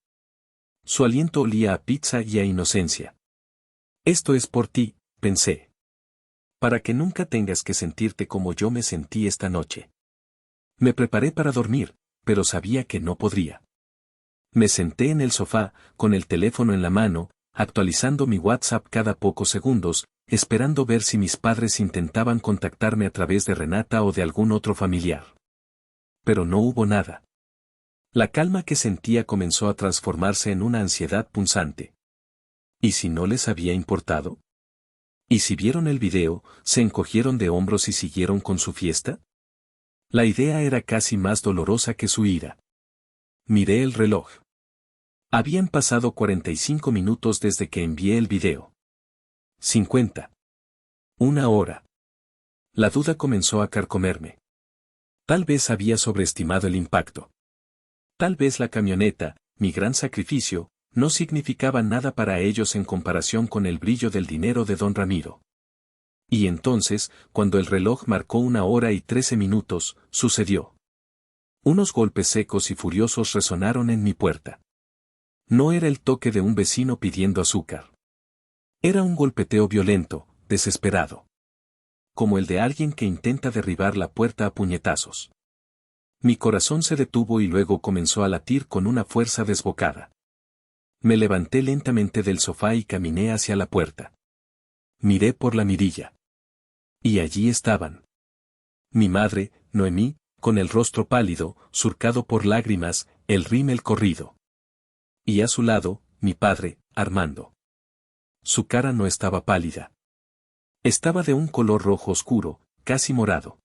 Su aliento olía a pizza y a inocencia. Esto es por ti, pensé. Para que nunca tengas que sentirte como yo me sentí esta noche. Me preparé para dormir, pero sabía que no podría. Me senté en el sofá, con el teléfono en la mano, actualizando mi WhatsApp cada pocos segundos, esperando ver si mis padres intentaban contactarme a través de Renata o de algún otro familiar. Pero no hubo nada. La calma que sentía comenzó a transformarse en una ansiedad punzante. ¿Y si no les había importado? ¿Y si vieron el video, se encogieron de hombros y siguieron con su fiesta? La idea era casi más dolorosa que su ira. Miré el reloj. Habían pasado 45 minutos desde que envié el video. 50. Una hora. La duda comenzó a carcomerme. Tal vez había sobreestimado el impacto. Tal vez la camioneta, mi gran sacrificio, no significaba nada para ellos en comparación con el brillo del dinero de don Ramiro. Y entonces, cuando el reloj marcó 1 hora y 13 minutos, sucedió. Unos golpes secos y furiosos resonaron en mi puerta. No era el toque de un vecino pidiendo azúcar. Era un golpeteo violento, desesperado. Como el de alguien que intenta derribar la puerta a puñetazos. Mi corazón se detuvo y luego comenzó a latir con una fuerza desbocada. Me levanté lentamente del sofá y caminé hacia la puerta. Miré por la mirilla. Y allí estaban. Mi madre, Noemí, con el rostro pálido, surcado por lágrimas, el rímel corrido. Y a su lado, mi padre, Armando. Su cara no estaba pálida. Estaba de un color rojo oscuro, casi morado.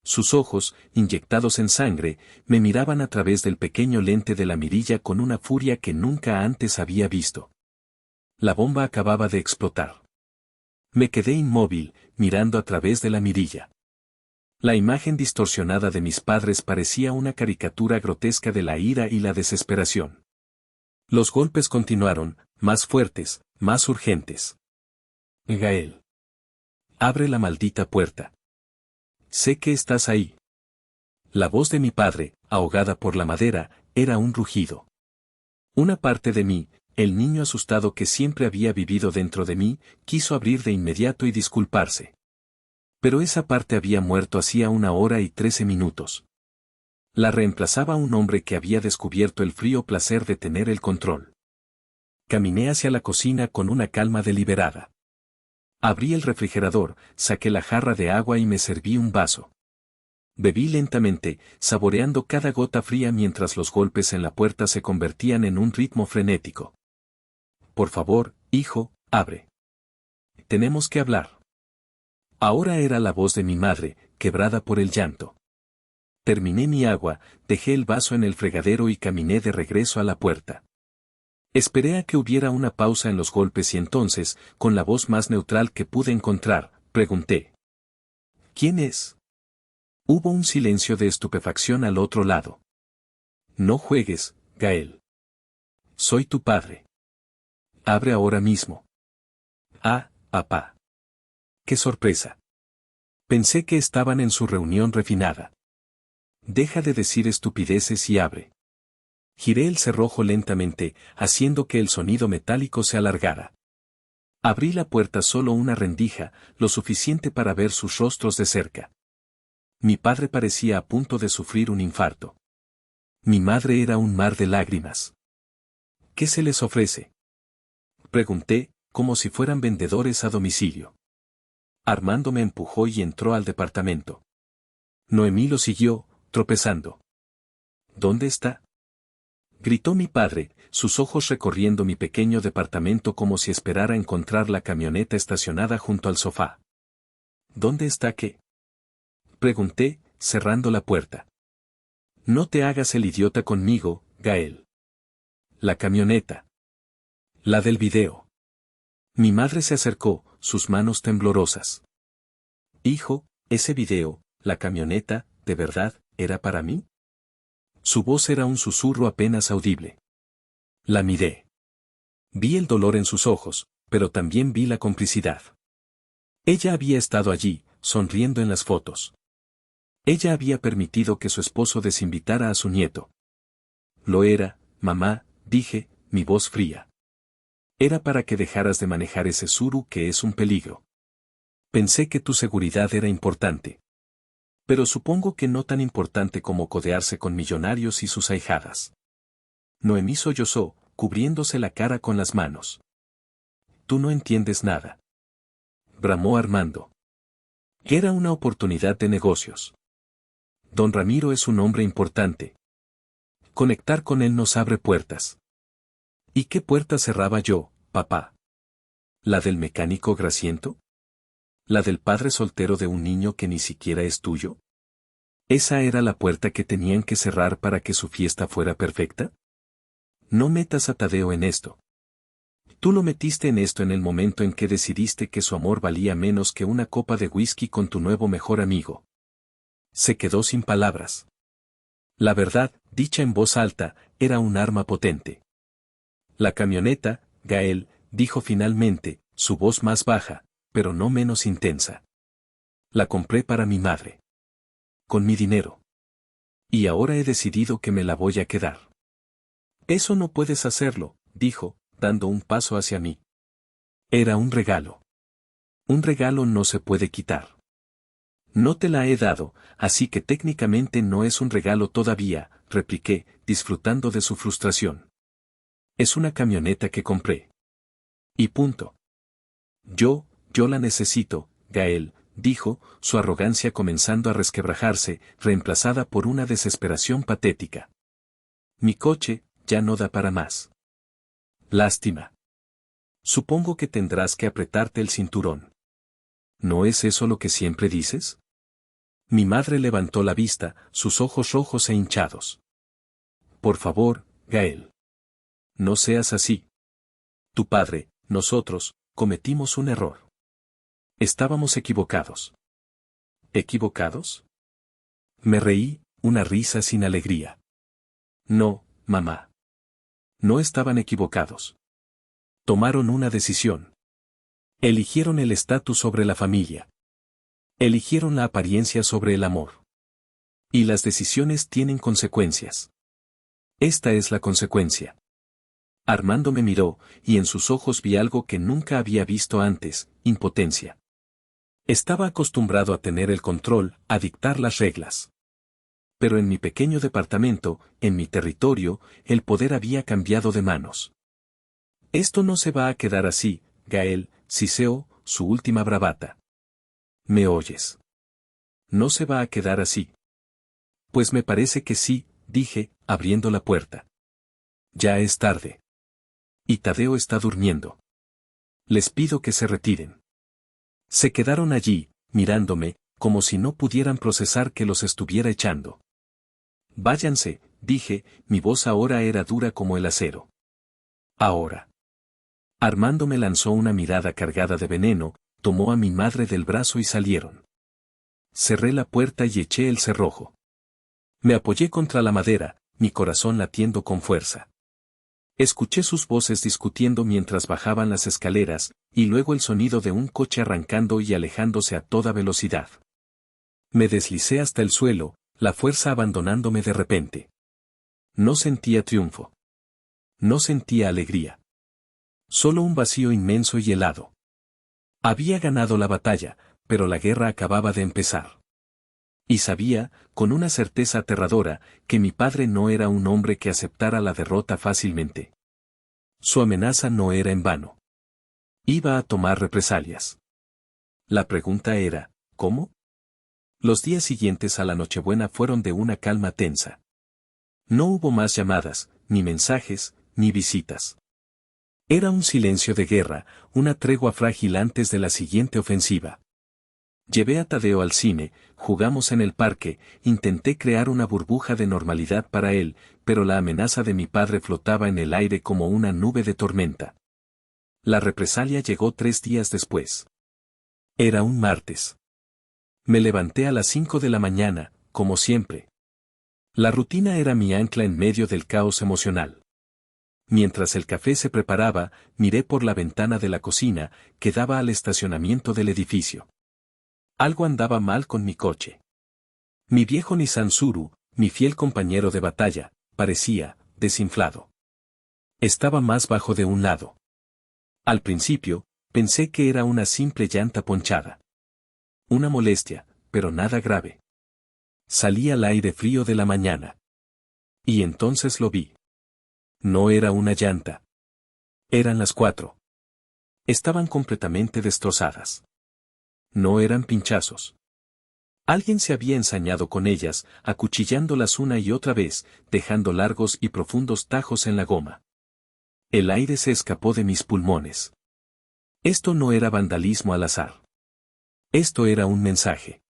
Sus ojos, inyectados en sangre, me miraban a través del pequeño lente de la mirilla con una furia que nunca antes había visto. La bomba acababa de explotar. Me quedé inmóvil, mirando a través de la mirilla. La imagen distorsionada de mis padres parecía una caricatura grotesca de la ira y la desesperación. Los golpes continuaron, más fuertes, más urgentes. Gael. Abre la maldita puerta. Sé que estás ahí. La voz de mi padre, ahogada por la madera, era un rugido. Una parte de mí, el niño asustado que siempre había vivido dentro de mí, quiso abrir de inmediato y disculparse. Pero esa parte había muerto hacía 1 hora y 13 minutos. La reemplazaba un hombre que había descubierto el frío placer de tener el control. Caminé hacia la cocina con una calma deliberada. Abrí el refrigerador, saqué la jarra de agua y me serví un vaso. Bebí lentamente, saboreando cada gota fría mientras los golpes en la puerta se convertían en un ritmo frenético. Por favor, hijo, abre. Tenemos que hablar. Ahora era la voz de mi madre, quebrada por el llanto. Terminé mi agua, dejé el vaso en el fregadero y caminé de regreso a la puerta. Esperé a que hubiera una pausa en los golpes y entonces, con la voz más neutral que pude encontrar, pregunté. ¿Quién es? Hubo un silencio de estupefacción al otro lado. No juegues, Gael. Soy tu padre. Abre ahora mismo. Ah, papá. ¡Qué sorpresa! Pensé que estaban en su reunión refinada. Deja de decir estupideces y abre. Giré el cerrojo lentamente, haciendo que el sonido metálico se alargara. Abrí la puerta solo una rendija, lo suficiente para ver sus rostros de cerca. Mi padre parecía a punto de sufrir un infarto. Mi madre era un mar de lágrimas. ¿Qué se les ofrece?, pregunté, como si fueran vendedores a domicilio. Armando me empujó y entró al departamento. Noemí lo siguió, tropezando. ¿Dónde está?, gritó mi padre, sus ojos recorriendo mi pequeño departamento como si esperara encontrar la camioneta estacionada junto al sofá. ¿Dónde está qué?, pregunté, cerrando la puerta. No te hagas el idiota conmigo, Gael. La camioneta. La del video. Mi madre se acercó, sus manos temblorosas. Hijo, ese video, la camioneta, ¿de verdad, era para mí? Su voz era un susurro apenas audible. La miré. Vi el dolor en sus ojos, pero también vi la complicidad. Ella había estado allí, sonriendo en las fotos. Ella había permitido que su esposo desinvitara a su nieto. Lo era, mamá, dije, mi voz fría. Era para que dejaras de manejar ese Tsuru que es un peligro. Pensé que tu seguridad era importante. Pero supongo que no tan importante como codearse con millonarios y sus ahijadas. Noemí sollozó, cubriéndose la cara con las manos. Tú no entiendes nada, bramó Armando. Era una oportunidad de negocios. Don Ramiro es un hombre importante. Conectar con él nos abre puertas. ¿Y qué puerta cerraba yo, papá? ¿La del mecánico grasiento? ¿La del padre soltero de un niño que ni siquiera es tuyo? ¿Esa era la puerta que tenían que cerrar para que su fiesta fuera perfecta? No metas a Tadeo en esto. Tú lo metiste en esto en el momento en que decidiste que su amor valía menos que una copa de whisky con tu nuevo mejor amigo. Se quedó sin palabras. La verdad, dicha en voz alta, era un arma potente. La camioneta, Gael, dijo finalmente, su voz más baja, pero no menos intensa. La compré para mi madre. Con mi dinero. Y ahora he decidido que me la voy a quedar. Eso no puedes hacerlo, dijo, dando un paso hacia mí. Era un regalo. Un regalo no se puede quitar. No te la he dado, así que técnicamente no es un regalo todavía, repliqué, disfrutando de su frustración. Es una camioneta que compré. Y punto. Yo la necesito, Gael, dijo, su arrogancia comenzando a resquebrajarse, reemplazada por una desesperación patética. Mi coche, ya no da para más. Lástima. Supongo que tendrás que apretarte el cinturón. ¿No es eso lo que siempre dices? Mi madre levantó la vista, sus ojos rojos e hinchados. Por favor, Gael. No seas así. Tu padre, nosotros, cometimos un error. Estábamos equivocados. ¿Equivocados? Me reí, una risa sin alegría. No, mamá. No estaban equivocados. Tomaron una decisión. Eligieron el estatus sobre la familia. Eligieron la apariencia sobre el amor. Y las decisiones tienen consecuencias. Esta es la consecuencia. Armando me miró, y en sus ojos vi algo que nunca había visto antes, impotencia. Estaba acostumbrado a tener el control, a dictar las reglas. Pero en mi pequeño departamento, en mi territorio, el poder había cambiado de manos. Esto no se va a quedar así, Gael, siseó, su última bravata. ¿Me oyes? No se va a quedar así. Pues me parece que sí, dije, abriendo la puerta. Ya es tarde. Y Tadeo está durmiendo. Les pido que se retiren. Se quedaron allí, mirándome, como si no pudieran procesar que los estuviera echando. Váyanse, dije, mi voz ahora era dura como el acero. Ahora. Armando me lanzó una mirada cargada de veneno, tomó a mi madre del brazo y salieron. Cerré la puerta y eché el cerrojo. Me apoyé contra la madera, mi corazón latiendo con fuerza. Escuché sus voces discutiendo mientras bajaban las escaleras, y luego el sonido de un coche arrancando y alejándose a toda velocidad. Me deslicé hasta el suelo, la fuerza abandonándome de repente. No sentía triunfo. No sentía alegría. Solo un vacío inmenso y helado. Había ganado la batalla, pero la guerra acababa de empezar. Y sabía, con una certeza aterradora, que mi padre no era un hombre que aceptara la derrota fácilmente. Su amenaza no era en vano. Iba a tomar represalias. La pregunta era, ¿cómo? Los días siguientes a la Nochebuena fueron de una calma tensa. No hubo más llamadas, ni mensajes, ni visitas. Era un silencio de guerra, una tregua frágil antes de la siguiente ofensiva. Llevé a Tadeo al cine, jugamos en el parque, intenté crear una burbuja de normalidad para él, pero la amenaza de mi padre flotaba en el aire como una nube de tormenta. La represalia llegó 3 días después. Era un martes. Me levanté a las 5 de la mañana, como siempre. La rutina era mi ancla en medio del caos emocional. Mientras el café se preparaba, miré por la ventana de la cocina, que daba al estacionamiento del edificio. Algo andaba mal con mi coche. Mi viejo Nissan Tsuru, mi fiel compañero de batalla, parecía desinflado. Estaba más bajo de un lado. Al principio, pensé que era una simple llanta ponchada. Una molestia, pero nada grave. Salí al aire frío de la mañana. Y entonces lo vi. No era una llanta. Eran las 4. Estaban completamente destrozadas. No eran pinchazos. Alguien se había ensañado con ellas, acuchillándolas una y otra vez, dejando largos y profundos tajos en la goma. El aire se escapó de mis pulmones. Esto no era vandalismo al azar. Esto era un mensaje.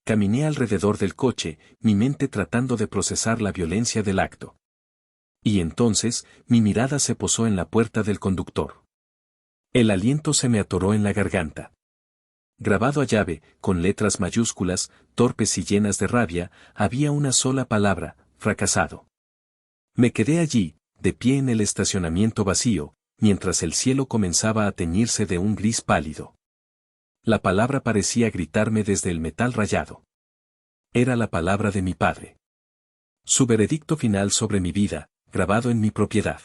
Caminé alrededor del coche, mi mente tratando de procesar la violencia del acto. Y entonces, mi mirada se posó en la puerta del conductor. El aliento se me atoró en la garganta. Grabado a llave, con letras mayúsculas, torpes y llenas de rabia, había una sola palabra: fracasado. Me quedé allí, de pie en el estacionamiento vacío, mientras el cielo comenzaba a teñirse de un gris pálido. La palabra parecía gritarme desde el metal rayado. Era la palabra de mi padre. Su veredicto final sobre mi vida, grabado en mi propiedad.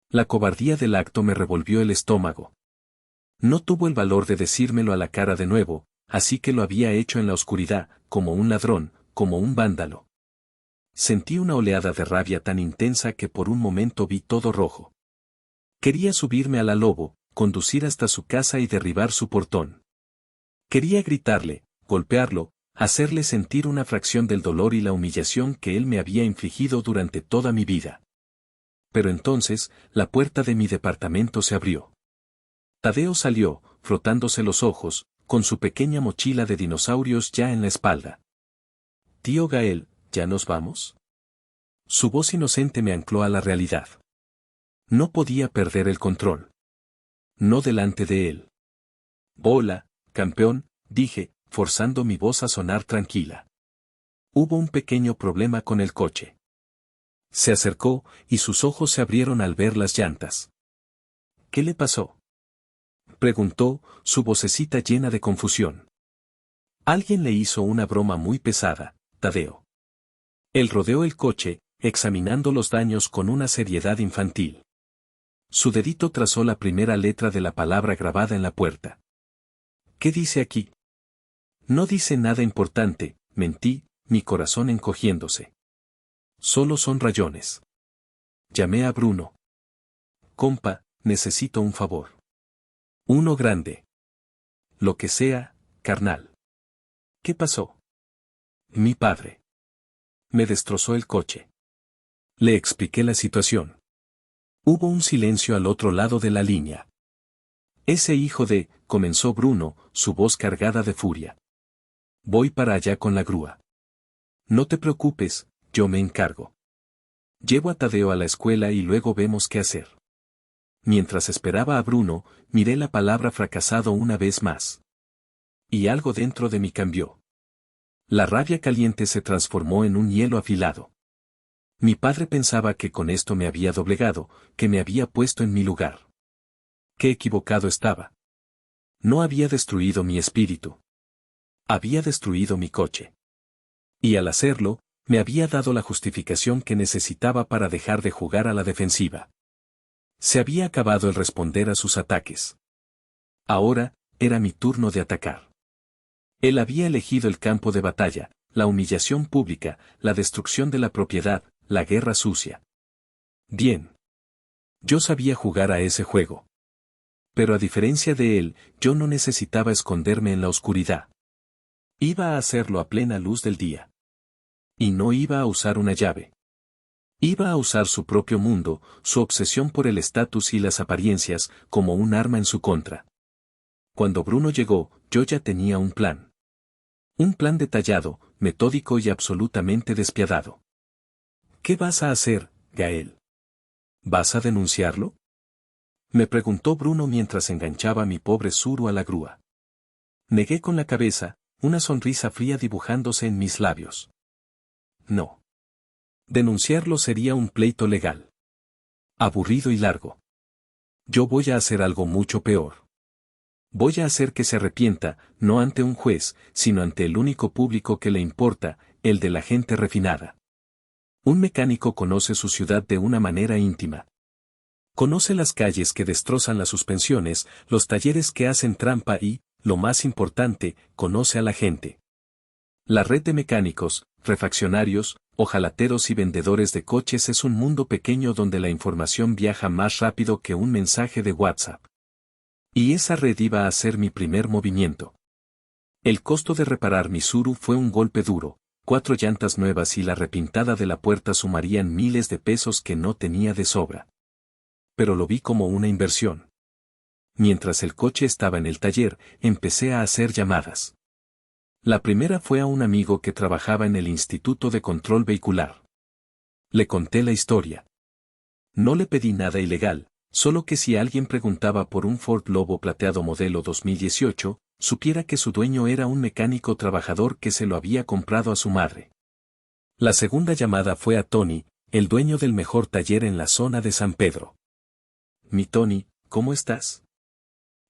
La cobardía del acto me revolvió el estómago. No tuvo el valor de decírmelo a la cara de nuevo, así que lo había hecho en la oscuridad, como un ladrón, como un vándalo. Sentí una oleada de rabia tan intensa que por un momento vi todo rojo. Quería subirme a la lobo, conducir hasta su casa y derribar su portón. Quería gritarle, golpearlo, hacerle sentir una fracción del dolor y la humillación que él me había infligido durante toda mi vida. Pero entonces, la puerta de mi departamento se abrió. Tadeo salió, frotándose los ojos, con su pequeña mochila de dinosaurios ya en la espalda. «Tío Gael, ¿ya nos vamos?» Su voz inocente me ancló a la realidad. No podía perder el control. No delante de él. «Hola, campeón», dije, forzando mi voz a sonar tranquila. Hubo un pequeño problema con el coche. Se acercó, y sus ojos se abrieron al ver las llantas. «¿Qué le pasó?», preguntó, su vocecita llena de confusión. Alguien le hizo una broma muy pesada, Tadeo. Él rodeó el coche, examinando los daños con una seriedad infantil. Su dedito trazó la primera letra de la palabra grabada en la puerta. «¿Qué dice aquí?» «No dice nada importante», mentí, mi corazón encogiéndose. «Solo son rayones». Llamé a Bruno. «Compa, necesito un favor». «Uno grande». «Lo que sea, carnal». «¿Qué pasó?» «Mi padre. Me destrozó el coche». Le expliqué la situación. Hubo un silencio al otro lado de la línea. «Ese hijo de», comenzó Bruno, su voz cargada de furia. «Voy para allá con la grúa». «No te preocupes, yo me encargo. Llevo a Tadeo a la escuela y luego vemos qué hacer». Mientras esperaba a Bruno, miré la palabra fracasado una vez más. Y algo dentro de mí cambió. La rabia caliente se transformó en un hielo afilado. Mi padre pensaba que con esto me había doblegado, que me había puesto en mi lugar. Qué equivocado estaba. No había destruido mi espíritu. Había destruido mi coche. Y al hacerlo, Me había dado la justificación que necesitaba para dejar de jugar a la defensiva. Se había acabado el responder a sus ataques. Ahora, era mi turno de atacar. Él había elegido el campo de batalla, la humillación pública, la destrucción de la propiedad, la guerra sucia. Bien. Yo sabía jugar a ese juego. Pero a diferencia de él, yo no necesitaba esconderme en la oscuridad. Iba a hacerlo a plena luz del día. Y no iba a usar una llave. Iba a usar su propio mundo, su obsesión por el estatus y las apariencias, como un arma en su contra. Cuando Bruno llegó, yo ya tenía un plan. Un plan detallado, metódico y absolutamente despiadado. ¿Qué vas a hacer, Gael? ¿Vas a denunciarlo? Me preguntó Bruno mientras enganchaba a mi pobre Zuru a la grúa. Negué con la cabeza, una sonrisa fría dibujándose en mis labios. No. Denunciarlo sería un pleito legal. Aburrido y largo. Yo voy a hacer algo mucho peor. Voy a hacer que se arrepienta, no ante un juez, sino ante el único público que le importa, el de la gente refinada. Un mecánico conoce su ciudad de una manera íntima. Conoce las calles que destrozan las suspensiones, los talleres que hacen trampa y, lo más importante, conoce a la gente. La red de mecánicos, refaccionarios, hojalateros y vendedores de coches es un mundo pequeño donde la información viaja más rápido que un mensaje de WhatsApp. Y esa red iba a ser mi primer movimiento. El costo de reparar mi Zuru fue un golpe duro, 4 llantas nuevas y la repintada de la puerta sumarían miles de pesos que no tenía de sobra. Pero lo vi como una inversión. Mientras el coche estaba en el taller, empecé a hacer llamadas. La primera fue a un amigo que trabajaba en el Instituto de Control Vehicular. Le conté la historia. No le pedí nada ilegal, solo que si alguien preguntaba por un Ford Lobo plateado modelo 2018, supiera que su dueño era un mecánico trabajador que se lo había comprado a su madre. La segunda llamada fue a Tony, el dueño del mejor taller en la zona de San Pedro. Mi Tony, ¿cómo estás?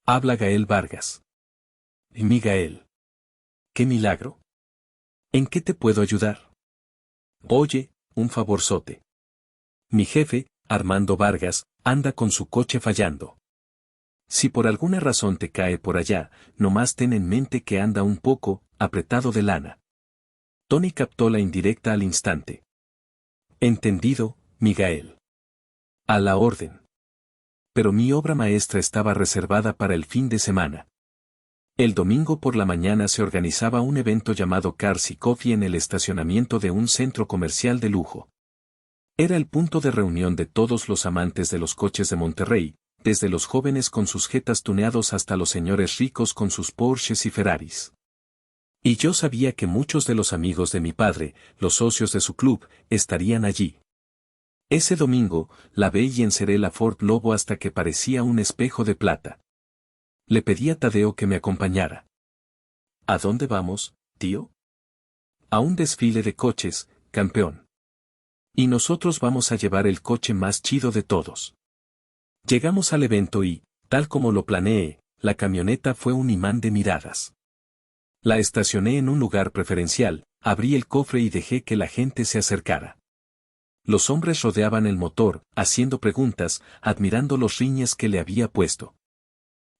Habla Gael Vargas. Mi Gael. ¡Qué milagro! ¿En qué te puedo ayudar? Oye, un favorzote. Mi jefe, Armando Vargas, anda con su coche fallando. Si por alguna razón te cae por allá, nomás ten en mente que anda un poco, apretado de lana. Tony captó la indirecta al instante. Entendido, Miguel. A la orden. Pero mi obra maestra estaba reservada para el fin de semana. El domingo por la mañana se organizaba un evento llamado Cars y Coffee en el estacionamiento de un centro comercial de lujo. Era el punto de reunión de todos los amantes de los coches de Monterrey, desde los jóvenes con sus jetas tuneados hasta los señores ricos con sus Porsches y Ferraris. Y yo sabía que muchos de los amigos de mi padre, los socios de su club, estarían allí. Ese domingo, lavé y enceré la Ford Lobo hasta que parecía un espejo de plata. Le pedí a Tadeo que me acompañara. ¿A dónde vamos, tío? A un desfile de coches, campeón. Y nosotros vamos a llevar el coche más chido de todos. Llegamos al evento y, tal como lo planeé, la camioneta fue un imán de miradas. La estacioné en un lugar preferencial, abrí el cofre y dejé que la gente se acercara. Los hombres rodeaban el motor, haciendo preguntas, admirando los riñes que le había puesto.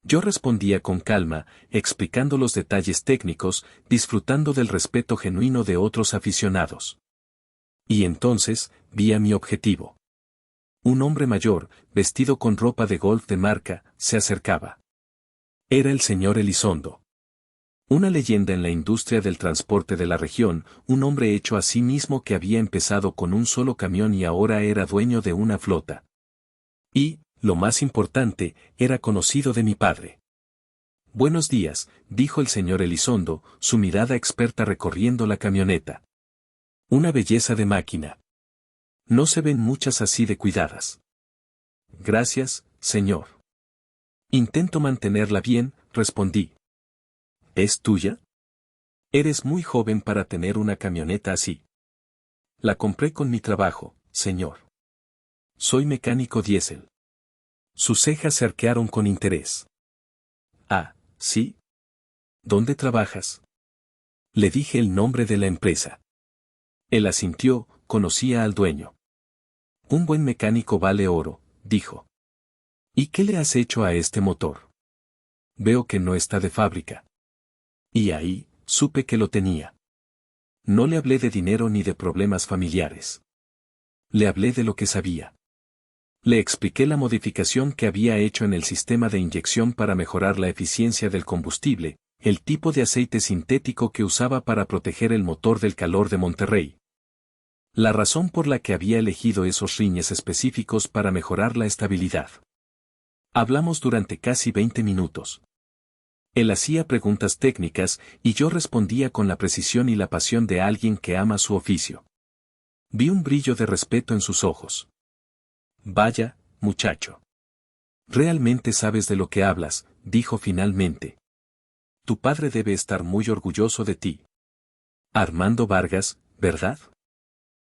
Yo respondía con calma, explicando los detalles técnicos, disfrutando del respeto genuino de otros aficionados. Y entonces, vi a mi objetivo. Un hombre mayor, vestido con ropa de golf de marca, se acercaba. Era el señor Elizondo. Una leyenda en la industria del transporte de la región, un hombre hecho a sí mismo que había empezado con un solo camión y ahora era dueño de una flota. Y, lo más importante, era conocido de mi padre. Buenos días, dijo el señor Elizondo, su mirada experta recorriendo la camioneta. Una belleza de máquina. No se ven muchas así de cuidadas. Gracias, señor. Intento mantenerla bien, respondí. ¿Es tuya? Eres muy joven para tener una camioneta así. La compré con mi trabajo, señor. Soy mecánico diésel. Sus cejas se arquearon con interés. Ah, ¿sí? ¿Dónde trabajas? Le dije el nombre de la empresa. Él asintió, conocía al dueño. Un buen mecánico vale oro, dijo. ¿Y qué le has hecho a este motor? Veo que no está de fábrica. Y ahí, supe que lo tenía. No le hablé de dinero ni de problemas familiares. Le hablé de lo que sabía. Le expliqué la modificación que había hecho en el sistema de inyección para mejorar la eficiencia del combustible, el tipo de aceite sintético que usaba para proteger el motor del calor de Monterrey. La razón por la que había elegido esos rines específicos para mejorar la estabilidad. Hablamos durante casi 20 minutos. Él hacía preguntas técnicas y yo respondía con la precisión y la pasión de alguien que ama su oficio. Vi un brillo de respeto en sus ojos. Vaya, muchacho. Realmente sabes de lo que hablas, dijo finalmente. Tu padre debe estar muy orgulloso de ti. Armando Vargas, ¿verdad?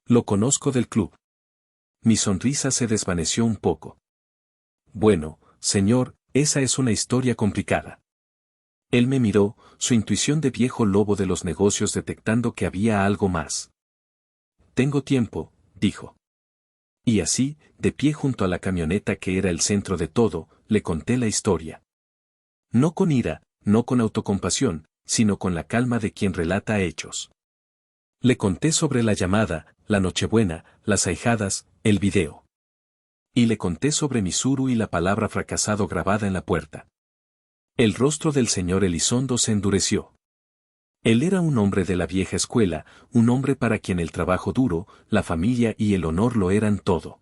Lo conozco del club. Mi sonrisa se desvaneció un poco. Bueno, señor, esa es una historia complicada. Él me miró, su intuición de viejo lobo de los negocios detectando que había algo más. Tengo tiempo, dijo. Y así, de pie junto a la camioneta que era el centro de todo, le conté la historia. No con ira, no con autocompasión, sino con la calma de quien relata hechos. Le conté sobre la llamada, la Nochebuena, las ahijadas, el video. Y le conté sobre Misuru y la palabra fracasado grabada en la puerta. El rostro del señor Elizondo se endureció. Él era un hombre de la vieja escuela, un hombre para quien el trabajo duro, la familia y el honor lo eran todo.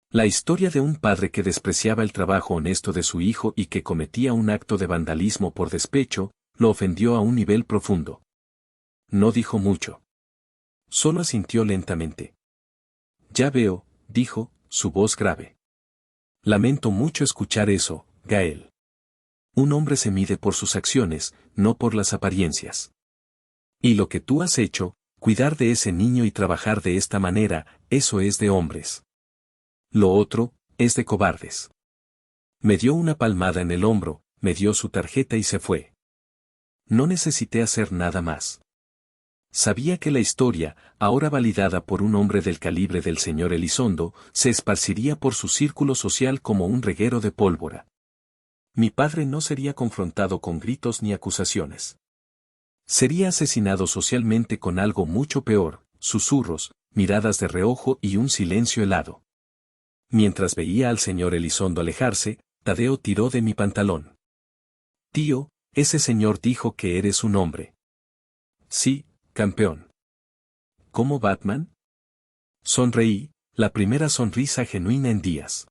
La historia de un padre que despreciaba el trabajo honesto de su hijo y que cometía un acto de vandalismo por despecho, lo ofendió a un nivel profundo. No dijo mucho. Solo asintió lentamente. Ya veo, dijo, su voz grave. Lamento mucho escuchar eso, Gael. Un hombre se mide por sus acciones, no por las apariencias. Y lo que tú has hecho, cuidar de ese niño y trabajar de esta manera, eso es de hombres. Lo otro, es de cobardes. Me dio una palmada en el hombro, me dio su tarjeta y se fue. No necesité hacer nada más. Sabía que la historia, ahora validada por un hombre del calibre del señor Elizondo, se esparciría por su círculo social como un reguero de pólvora. Mi padre no sería confrontado con gritos ni acusaciones. Sería asesinado socialmente con algo mucho peor, susurros, miradas de reojo y un silencio helado. Mientras veía al señor Elizondo alejarse, Tadeo tiró de mi pantalón. Tío, ese señor dijo que eres un hombre. Sí, campeón. ¿Cómo Batman? Sonreí, la primera sonrisa genuina en días.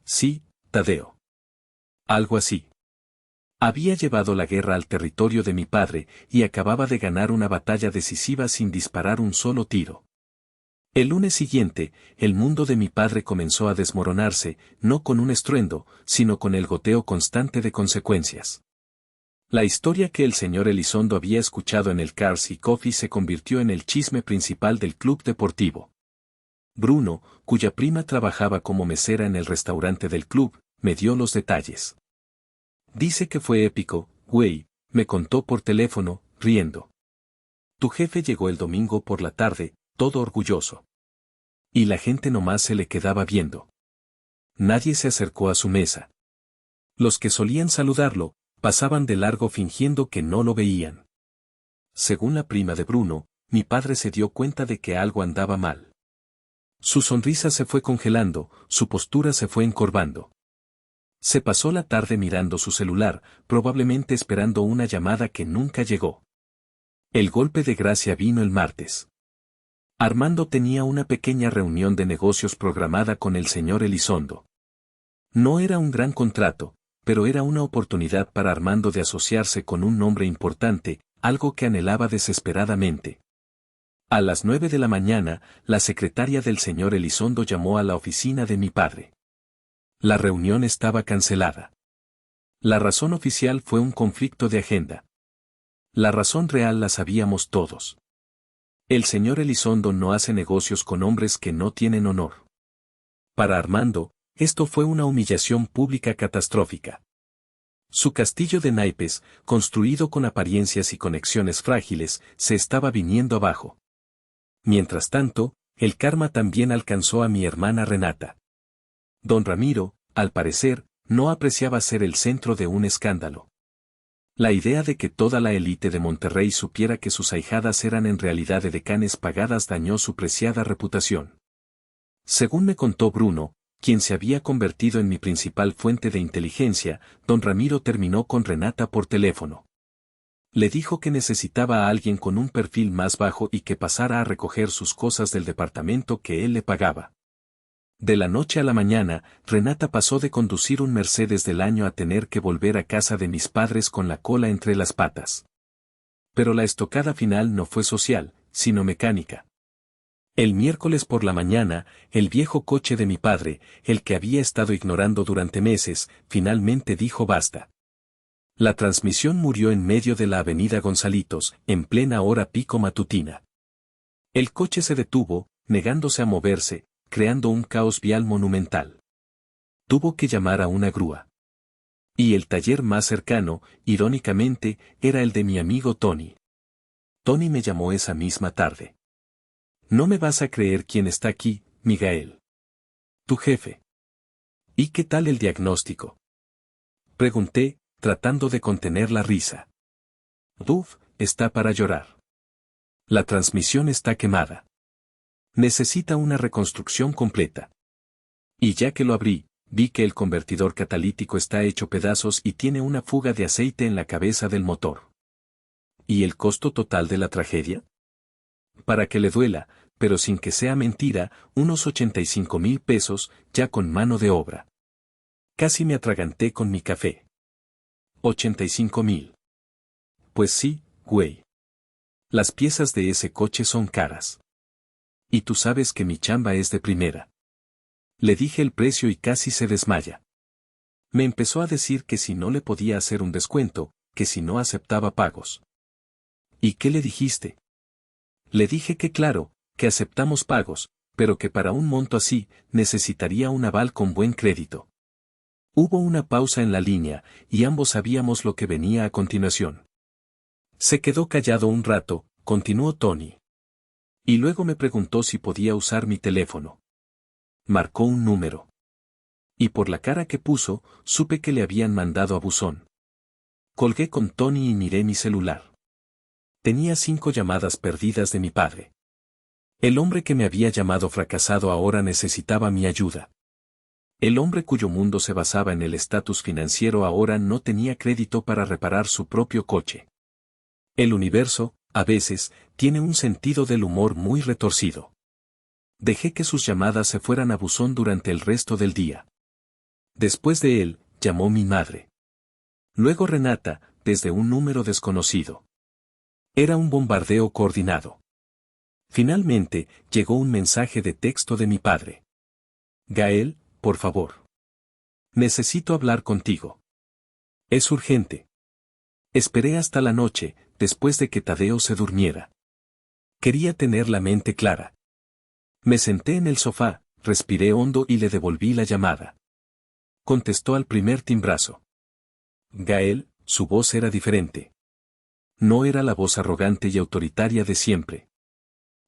Sí, Tadeo. Algo así. Había llevado la guerra al territorio de mi padre y acababa de ganar una batalla decisiva sin disparar un solo tiro. El lunes siguiente, el mundo de mi padre comenzó a desmoronarse, no con un estruendo, sino con el goteo constante de consecuencias. La historia que el señor Elizondo había escuchado en el Cars y Coffee se convirtió en el chisme principal del club deportivo. Bruno, cuya prima trabajaba como mesera en el restaurante del club, me dio los detalles. Dice que fue épico, güey, me contó por teléfono, riendo. Tu jefe llegó el domingo por la tarde, todo orgulloso. Y la gente nomás se le quedaba viendo. Nadie se acercó a su mesa. Los que solían saludarlo, pasaban de largo fingiendo que no lo veían. Según la prima de Bruno, mi padre se dio cuenta de que algo andaba mal. Su sonrisa se fue congelando, su postura se fue encorvando. Se pasó la tarde mirando su celular, probablemente esperando una llamada que nunca llegó. El golpe de gracia vino el martes. Armando tenía una pequeña reunión de negocios programada con el señor Elizondo. No era un gran contrato, pero era una oportunidad para Armando de asociarse con un nombre importante, algo que anhelaba desesperadamente. A las 9 de la mañana, la secretaria del señor Elizondo llamó a la oficina de mi padre. La reunión estaba cancelada. La razón oficial fue un conflicto de agenda. La razón real la sabíamos todos. El señor Elizondo no hace negocios con hombres que no tienen honor. Para Armando, esto fue una humillación pública catastrófica. Su castillo de naipes, construido con apariencias y conexiones frágiles, se estaba viniendo abajo. Mientras tanto, el karma también alcanzó a mi hermana Renata. Don Ramiro, al parecer, no apreciaba ser el centro de un escándalo. La idea de que toda la élite de Monterrey supiera que sus ahijadas eran en realidad edecanes pagadas dañó su preciada reputación. Según me contó Bruno, quien se había convertido en mi principal fuente de inteligencia, don Ramiro terminó con Renata por teléfono. Le dijo que necesitaba a alguien con un perfil más bajo y que pasara a recoger sus cosas del departamento que él le pagaba. De la noche a la mañana, Renata pasó de conducir un Mercedes del año a tener que volver a casa de mis padres con la cola entre las patas. Pero la estocada final no fue social, sino mecánica. El miércoles por la mañana, el viejo coche de mi padre, el que había estado ignorando durante meses, finalmente dijo basta. La transmisión murió en medio de la avenida Gonzalitos, en plena hora pico matutina. El coche se detuvo, negándose a moverse, creando un caos vial monumental. Tuvo que llamar a una grúa. Y el taller más cercano, irónicamente, era el de mi amigo Tony. Tony me llamó esa misma tarde. No me vas a creer quién está aquí, Miguel. Tu jefe. ¿Y qué tal el diagnóstico? Pregunté, tratando de contener la risa. Uf, está para llorar. La transmisión está quemada. Necesita una reconstrucción completa. Y ya que lo abrí, vi que el convertidor catalítico está hecho pedazos y tiene una fuga de aceite en la cabeza del motor. ¿Y el costo total de la tragedia? Para que le duela, pero sin que sea mentira, unos 85,000 pesos, ya con mano de obra. Casi me atraganté con mi café. 85,000. Pues sí, güey. Las piezas de ese coche son caras. Y tú sabes que mi chamba es de primera. Le dije el precio y casi se desmaya. Me empezó a decir que si no le podía hacer un descuento, que si no aceptaba pagos. ¿Y qué le dijiste? Le dije que claro, que aceptamos pagos, pero que para un monto así, necesitaría un aval con buen crédito. Hubo una pausa en la línea, y ambos sabíamos lo que venía a continuación. Se quedó callado un rato, continuó Tony. Y luego me preguntó si podía usar mi teléfono. Marcó un número. Y por la cara que puso, supe que le habían mandado a buzón. Colgué con Tony y miré mi celular. Tenía 5 llamadas perdidas de mi padre. El hombre que me había llamado fracasado ahora necesitaba mi ayuda. El hombre cuyo mundo se basaba en el estatus financiero ahora no tenía crédito para reparar su propio coche. El universo, a veces, tiene un sentido del humor muy retorcido. Dejé que sus llamadas se fueran a buzón durante el resto del día. Después de él, llamó mi madre. Luego Renata, desde un número desconocido. Era un bombardeo coordinado. Finalmente, llegó un mensaje de texto de mi padre. Gael, por favor. Necesito hablar contigo. Es urgente. Esperé hasta la noche, después de que Tadeo se durmiera. Quería tener la mente clara. Me senté en el sofá, respiré hondo y le devolví la llamada. Contestó al primer timbrazo. Gael, su voz era diferente. No era la voz arrogante y autoritaria de siempre.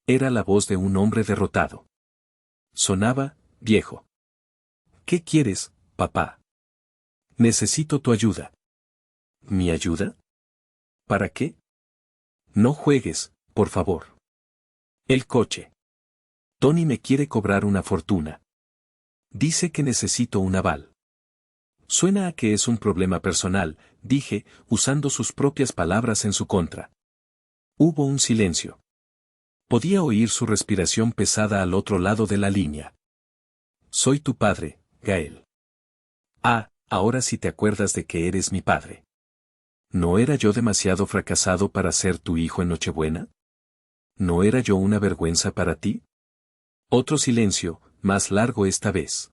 Era la voz de un hombre derrotado. Sonaba, viejo. ¿Qué quieres, papá? Necesito tu ayuda. ¿Mi ayuda? ¿Para qué? No juegues, por favor. El coche. Tony me quiere cobrar una fortuna. Dice que necesito un aval. Suena a que es un problema personal, dije, usando sus propias palabras en su contra. Hubo un silencio. Podía oír su respiración pesada al otro lado de la línea. Soy tu padre, Gael. Ah, ahora sí te acuerdas de que eres mi padre. ¿No era yo demasiado fracasado para ser tu hijo en Nochebuena? ¿No era yo una vergüenza para ti? Otro silencio, más largo esta vez.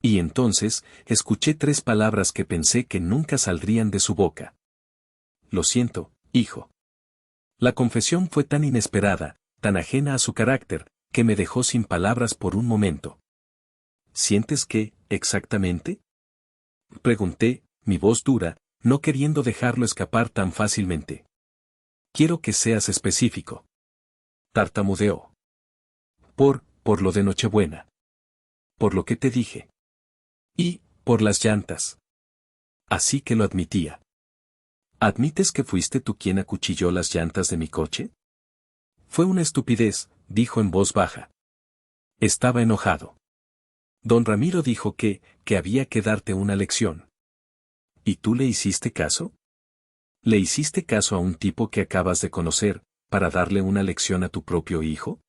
Y entonces, escuché 3 palabras que pensé que nunca saldrían de su boca. Lo siento, hijo. La confesión fue tan inesperada, tan ajena a su carácter, que me dejó sin palabras por un momento. ¿Sientes qué, exactamente? Pregunté, mi voz dura, no queriendo dejarlo escapar tan fácilmente. Quiero que seas específico. Tartamudeó. Por lo de Nochebuena. Por lo que te dije. Y, por las llantas. Así que lo admitía. ¿Admites que fuiste tú quien acuchilló las llantas de mi coche? Fue una estupidez, dijo en voz baja. Estaba enojado. Don Ramiro dijo que había que darte una lección. ¿Y tú le hiciste caso? ¿Le hiciste caso a un tipo que acabas de conocer, para darle una lección a tu propio hijo?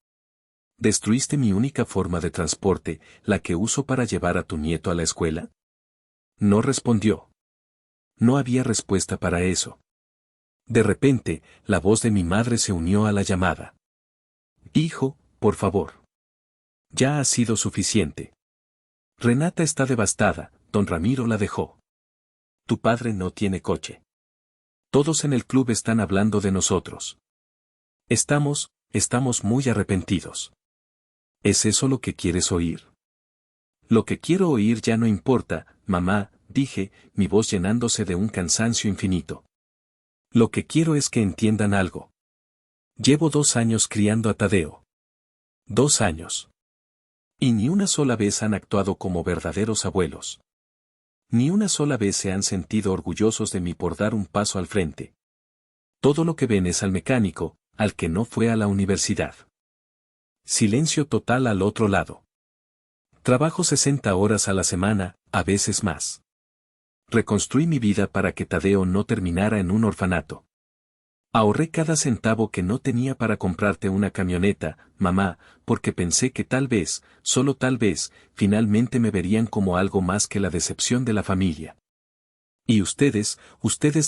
¿Destruiste mi única forma de transporte, la que uso para llevar a tu nieto a la escuela? No respondió. No había respuesta para eso. De repente, la voz de mi madre se unió a la llamada. Hijo, por favor. Ya ha sido suficiente. Renata está devastada, don Ramiro la dejó. Tu padre no tiene coche. Todos en el club están hablando de nosotros. Estamos muy arrepentidos. ¿Es eso lo que quieres oír? Lo que quiero oír ya no importa, mamá, dije, mi voz llenándose de un cansancio infinito. Lo que quiero es que entiendan algo. Llevo 2 años criando a Tadeo. 2 años. Y ni una sola vez han actuado como verdaderos abuelos. Ni una sola vez se han sentido orgullosos de mí por dar un paso al frente. Todo lo que ven es al mecánico, al que no fue a la universidad. Silencio total al otro lado. Trabajo 60 horas a la semana, a veces más. Reconstruí mi vida para que Tadeo no terminara en un orfanato. Ahorré cada centavo que no tenía para comprarte una camioneta, mamá, porque pensé que tal vez, solo tal vez, finalmente me verían como algo más que la decepción de la familia. Y ustedes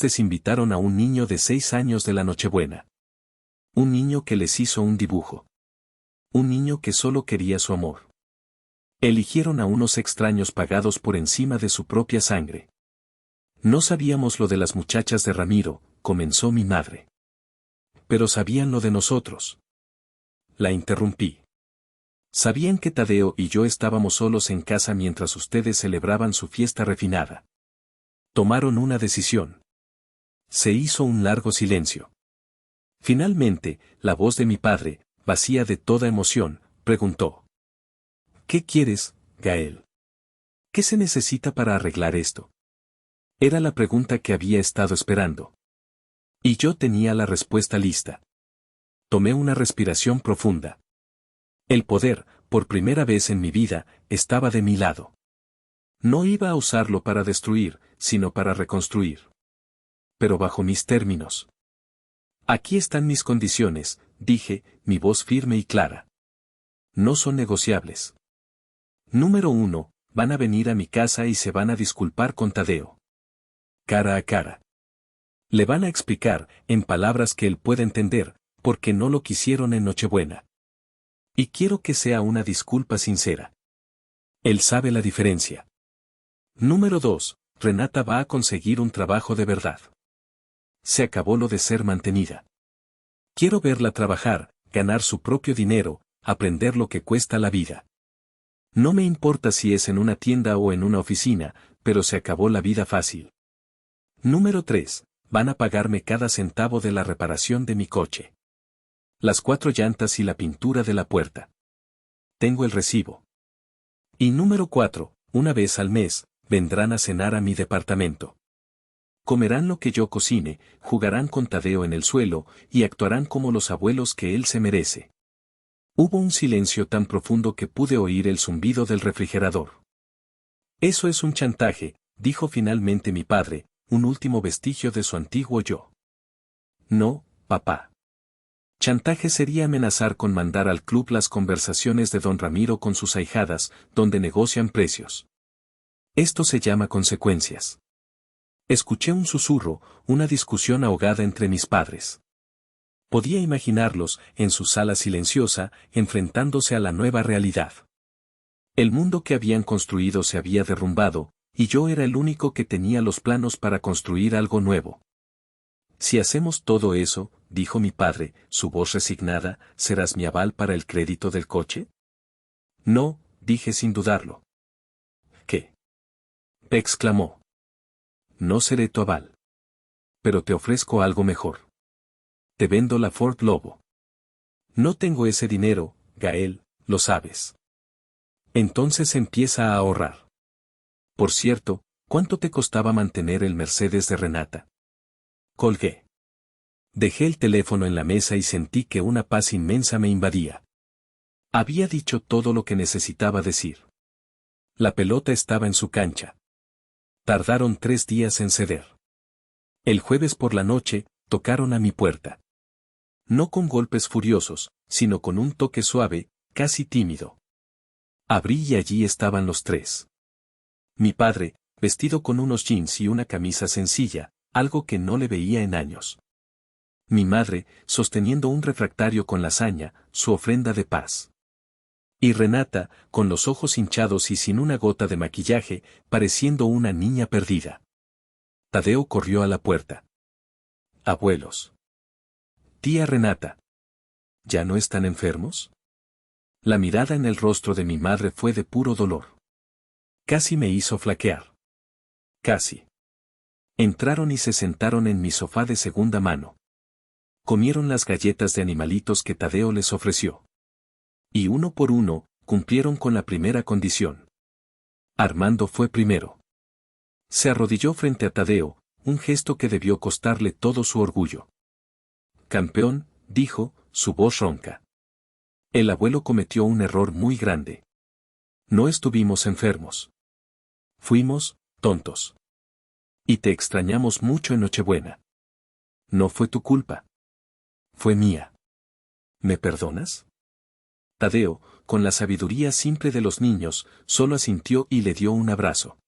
desinvitaron a un niño de 6 años de la Nochebuena. Un niño que les hizo un dibujo. Un niño que solo quería su amor. Eligieron a unos extraños pagados por encima de su propia sangre. No sabíamos lo de las muchachas de Ramiro, comenzó mi madre. Pero sabían lo de nosotros. La interrumpí. Sabían que Tadeo y yo estábamos solos en casa mientras ustedes celebraban su fiesta refinada. Tomaron una decisión. Se hizo un largo silencio. Finalmente, la voz de mi padre, vacía de toda emoción, preguntó. ¿Qué quieres, Gael? ¿Qué se necesita para arreglar esto? Era la pregunta que había estado esperando. Y yo tenía la respuesta lista. Tomé una respiración profunda. El poder, por primera vez en mi vida, estaba de mi lado. No iba a usarlo para destruir, sino para reconstruir. Pero bajo mis términos. Aquí están mis condiciones, dije, mi voz firme y clara. No son negociables. Número 1, van a venir a mi casa y se van a disculpar con Tadeo. Cara a cara. Le van a explicar, en palabras que él pueda entender, por qué no lo quisieron en Nochebuena. Y quiero que sea una disculpa sincera. Él sabe la diferencia. Número 2, Renata va a conseguir un trabajo de verdad. Se acabó lo de ser mantenida. Quiero verla trabajar, ganar su propio dinero, aprender lo que cuesta la vida. No me importa si es en una tienda o en una oficina, pero se acabó la vida fácil. Número 3. Van a pagarme cada centavo de la reparación de mi coche. Las 4 llantas y la pintura de la puerta. Tengo el recibo. Y número 4. Una vez al mes, vendrán a cenar a mi departamento. Comerán lo que yo cocine, jugarán con Tadeo en el suelo, y actuarán como los abuelos que él se merece. Hubo un silencio tan profundo que pude oír el zumbido del refrigerador. Eso es un chantaje, dijo finalmente mi padre, un último vestigio de su antiguo yo. No, papá. Chantaje sería amenazar con mandar al club las conversaciones de don Ramiro con sus ahijadas, donde negocian precios. Esto se llama consecuencias. Escuché un susurro, una discusión ahogada entre mis padres. Podía imaginarlos, en su sala silenciosa, enfrentándose a la nueva realidad. El mundo que habían construido se había derrumbado, y yo era el único que tenía los planos para construir algo nuevo. Si hacemos todo eso, dijo mi padre, su voz resignada, ¿serás mi aval para el crédito del coche? No, dije sin dudarlo. ¿Qué? Exclamó. No seré tu aval. Pero te ofrezco algo mejor. Te vendo la Ford Lobo. No tengo ese dinero, Gael, lo sabes. Entonces empieza a ahorrar. Por cierto, ¿cuánto te costaba mantener el Mercedes de Renata? Colgué. Dejé el teléfono en la mesa y sentí que una paz inmensa me invadía. Había dicho todo lo que necesitaba decir. La pelota estaba en su cancha. Tardaron 3 días en ceder. El jueves por la noche, tocaron a mi puerta. No con golpes furiosos, sino con un toque suave, casi tímido. Abrí y allí estaban los tres. Mi padre, vestido con unos jeans y una camisa sencilla, algo que no le veía en años. Mi madre, sosteniendo un refractario con lasaña, su ofrenda de paz. Y Renata, con los ojos hinchados y sin una gota de maquillaje, pareciendo una niña perdida. Tadeo corrió a la puerta. Abuelos. Tía Renata. ¿Ya no están enfermos? La mirada en el rostro de mi madre fue de puro dolor. Casi me hizo flaquear. Casi. Entraron y se sentaron en mi sofá de segunda mano. Comieron las galletas de animalitos que Tadeo les ofreció. Y uno por uno, cumplieron con la primera condición. Armando fue primero. Se arrodilló frente a Tadeo, un gesto que debió costarle todo su orgullo. Campeón, dijo, su voz ronca. El abuelo cometió un error muy grande. No estuvimos enfermos. Fuimos, tontos. Y te extrañamos mucho en Nochebuena. No fue tu culpa. Fue mía. ¿Me perdonas? Tadeo, con la sabiduría simple de los niños, solo asintió y le dio un abrazo.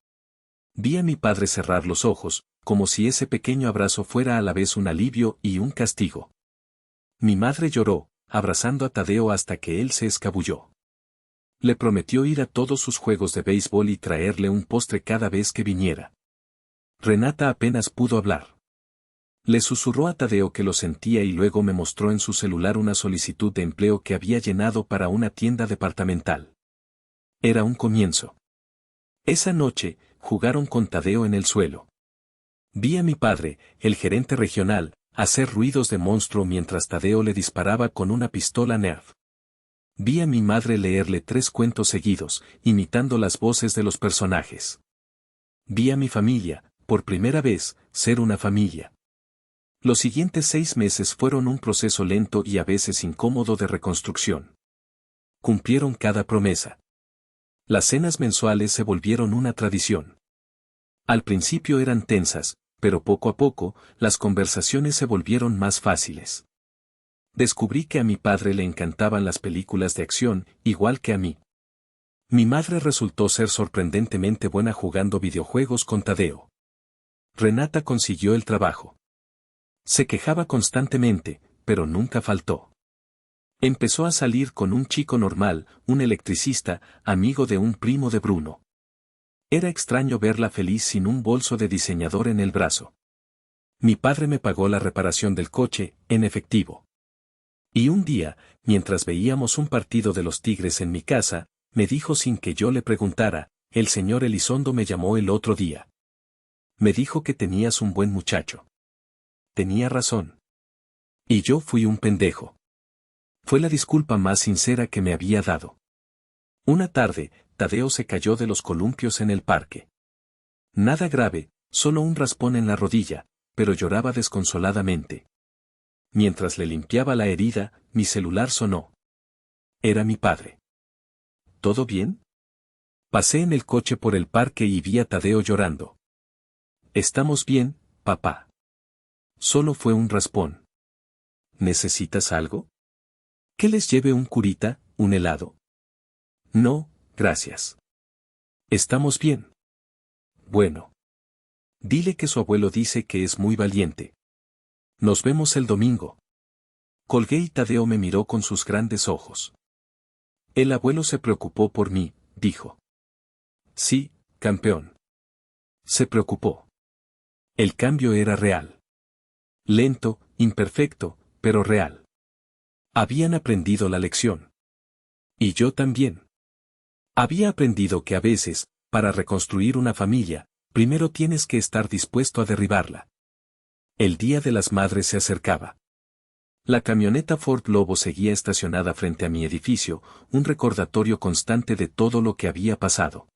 Vi a mi padre cerrar los ojos, como si ese pequeño abrazo fuera a la vez un alivio y un castigo. Mi madre lloró, abrazando a Tadeo hasta que él se escabulló. Le prometió ir a todos sus juegos de béisbol y traerle un postre cada vez que viniera. Renata apenas pudo hablar. Le susurró a Tadeo que lo sentía y luego me mostró en su celular una solicitud de empleo que había llenado para una tienda departamental. Era un comienzo. Esa noche, jugaron con Tadeo en el suelo. Vi a mi padre, el gerente regional, hacer ruidos de monstruo mientras Tadeo le disparaba con una pistola Nerf. Vi a mi madre leerle 3 cuentos seguidos, imitando las voces de los personajes. Vi a mi familia, por primera vez, ser una familia. Los siguientes 6 meses fueron un proceso lento y a veces incómodo de reconstrucción. Cumplieron cada promesa. Las cenas mensuales se volvieron una tradición. Al principio eran tensas, pero poco a poco, las conversaciones se volvieron más fáciles. Descubrí que a mi padre le encantaban las películas de acción, igual que a mí. Mi madre resultó ser sorprendentemente buena jugando videojuegos con Tadeo. Renata consiguió el trabajo. Se quejaba constantemente, pero nunca faltó. Empezó a salir con un chico normal, un electricista, amigo de un primo de Bruno. Era extraño verla feliz sin un bolso de diseñador en el brazo. Mi padre me pagó la reparación del coche, en efectivo. Y un día, mientras veíamos un partido de los Tigres en mi casa, me dijo sin que yo le preguntara, el señor Elizondo me llamó el otro día. Me dijo que tenías un buen muchacho. Tenía razón. Y yo fui un pendejo. Fue la disculpa más sincera que me había dado. Una tarde, Tadeo se cayó de los columpios en el parque. Nada grave, solo un raspón en la rodilla, pero lloraba desconsoladamente. Mientras le limpiaba la herida, mi celular sonó. Era mi padre. ¿Todo bien? Pasé en el coche por el parque y vi a Tadeo llorando. Estamos bien, papá. Solo fue un raspón. ¿Necesitas algo? ¿Que les lleve un curita, un helado? No, gracias. Estamos bien. Bueno. Dile que su abuelo dice que es muy valiente. Nos vemos el domingo. Colgué y Tadeo me miró con sus grandes ojos. El abuelo se preocupó por mí, dijo. Sí, campeón. Se preocupó. El cambio era real. Lento, imperfecto, pero real. Habían aprendido la lección. Y yo también. Había aprendido que a veces, para reconstruir una familia, primero tienes que estar dispuesto a derribarla. El Día de las Madres se acercaba. La camioneta Ford Lobo seguía estacionada frente a mi edificio, un recordatorio constante de todo lo que había pasado.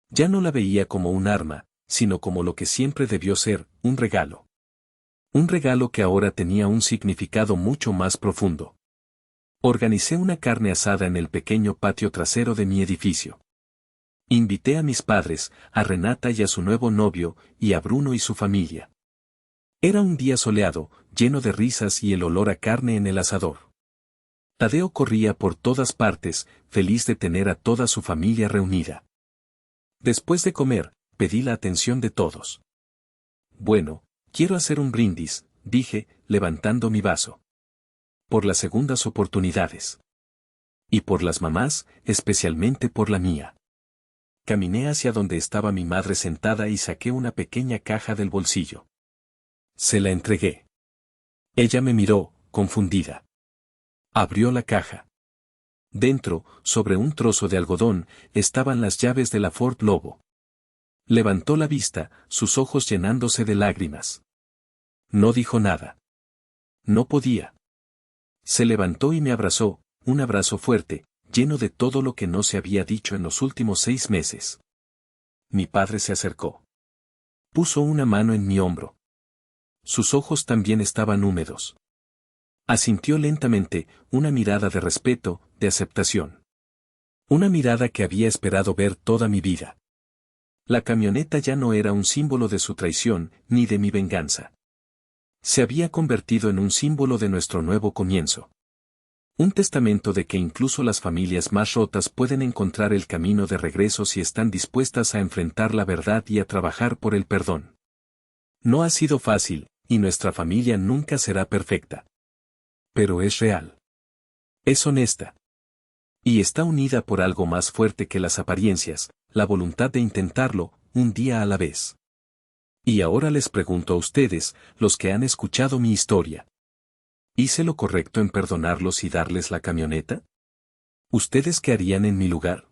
Ya no la veía como un arma, sino como lo que siempre debió ser, un regalo. Un regalo que ahora tenía un significado mucho más profundo. Organicé una carne asada en el pequeño patio trasero de mi edificio. Invité a mis padres, a Renata y a su nuevo novio, y a Bruno y su familia. Era un día soleado, lleno de risas y el olor a carne en el asador. Tadeo corría por todas partes, feliz de tener a toda su familia reunida. Después de comer, pedí la atención de todos. Bueno, quiero hacer un brindis, dije, levantando mi vaso. Por las segundas oportunidades. Y por las mamás, especialmente por la mía. Caminé hacia donde estaba mi madre sentada y saqué una pequeña caja del bolsillo. Se la entregué. Ella me miró, confundida. Abrió la caja. Dentro, sobre un trozo de algodón, estaban las llaves de la Ford Lobo. Levantó la vista, sus ojos llenándose de lágrimas. No dijo nada. No podía. Se levantó y me abrazó, un abrazo fuerte, lleno de todo lo que no se había dicho en los últimos 6 meses. Mi padre se acercó. Puso una mano en mi hombro. Sus ojos también estaban húmedos. Asintió lentamente, una mirada de respeto, de aceptación. Una mirada que había esperado ver toda mi vida. La camioneta ya no era un símbolo de su traición, ni de mi venganza. Se había convertido en un símbolo de nuestro nuevo comienzo. Un testamento de que incluso las familias más rotas pueden encontrar el camino de regreso si están dispuestas a enfrentar la verdad y a trabajar por el perdón. No ha sido fácil, y nuestra familia nunca será perfecta. Pero es real. Es honesta. Y está unida por algo más fuerte que las apariencias, la voluntad de intentarlo, un día a la vez. Y ahora les pregunto a ustedes, los que han escuchado mi historia. ¿Hice lo correcto en perdonarlos y darles la camioneta? ¿Ustedes qué harían en mi lugar?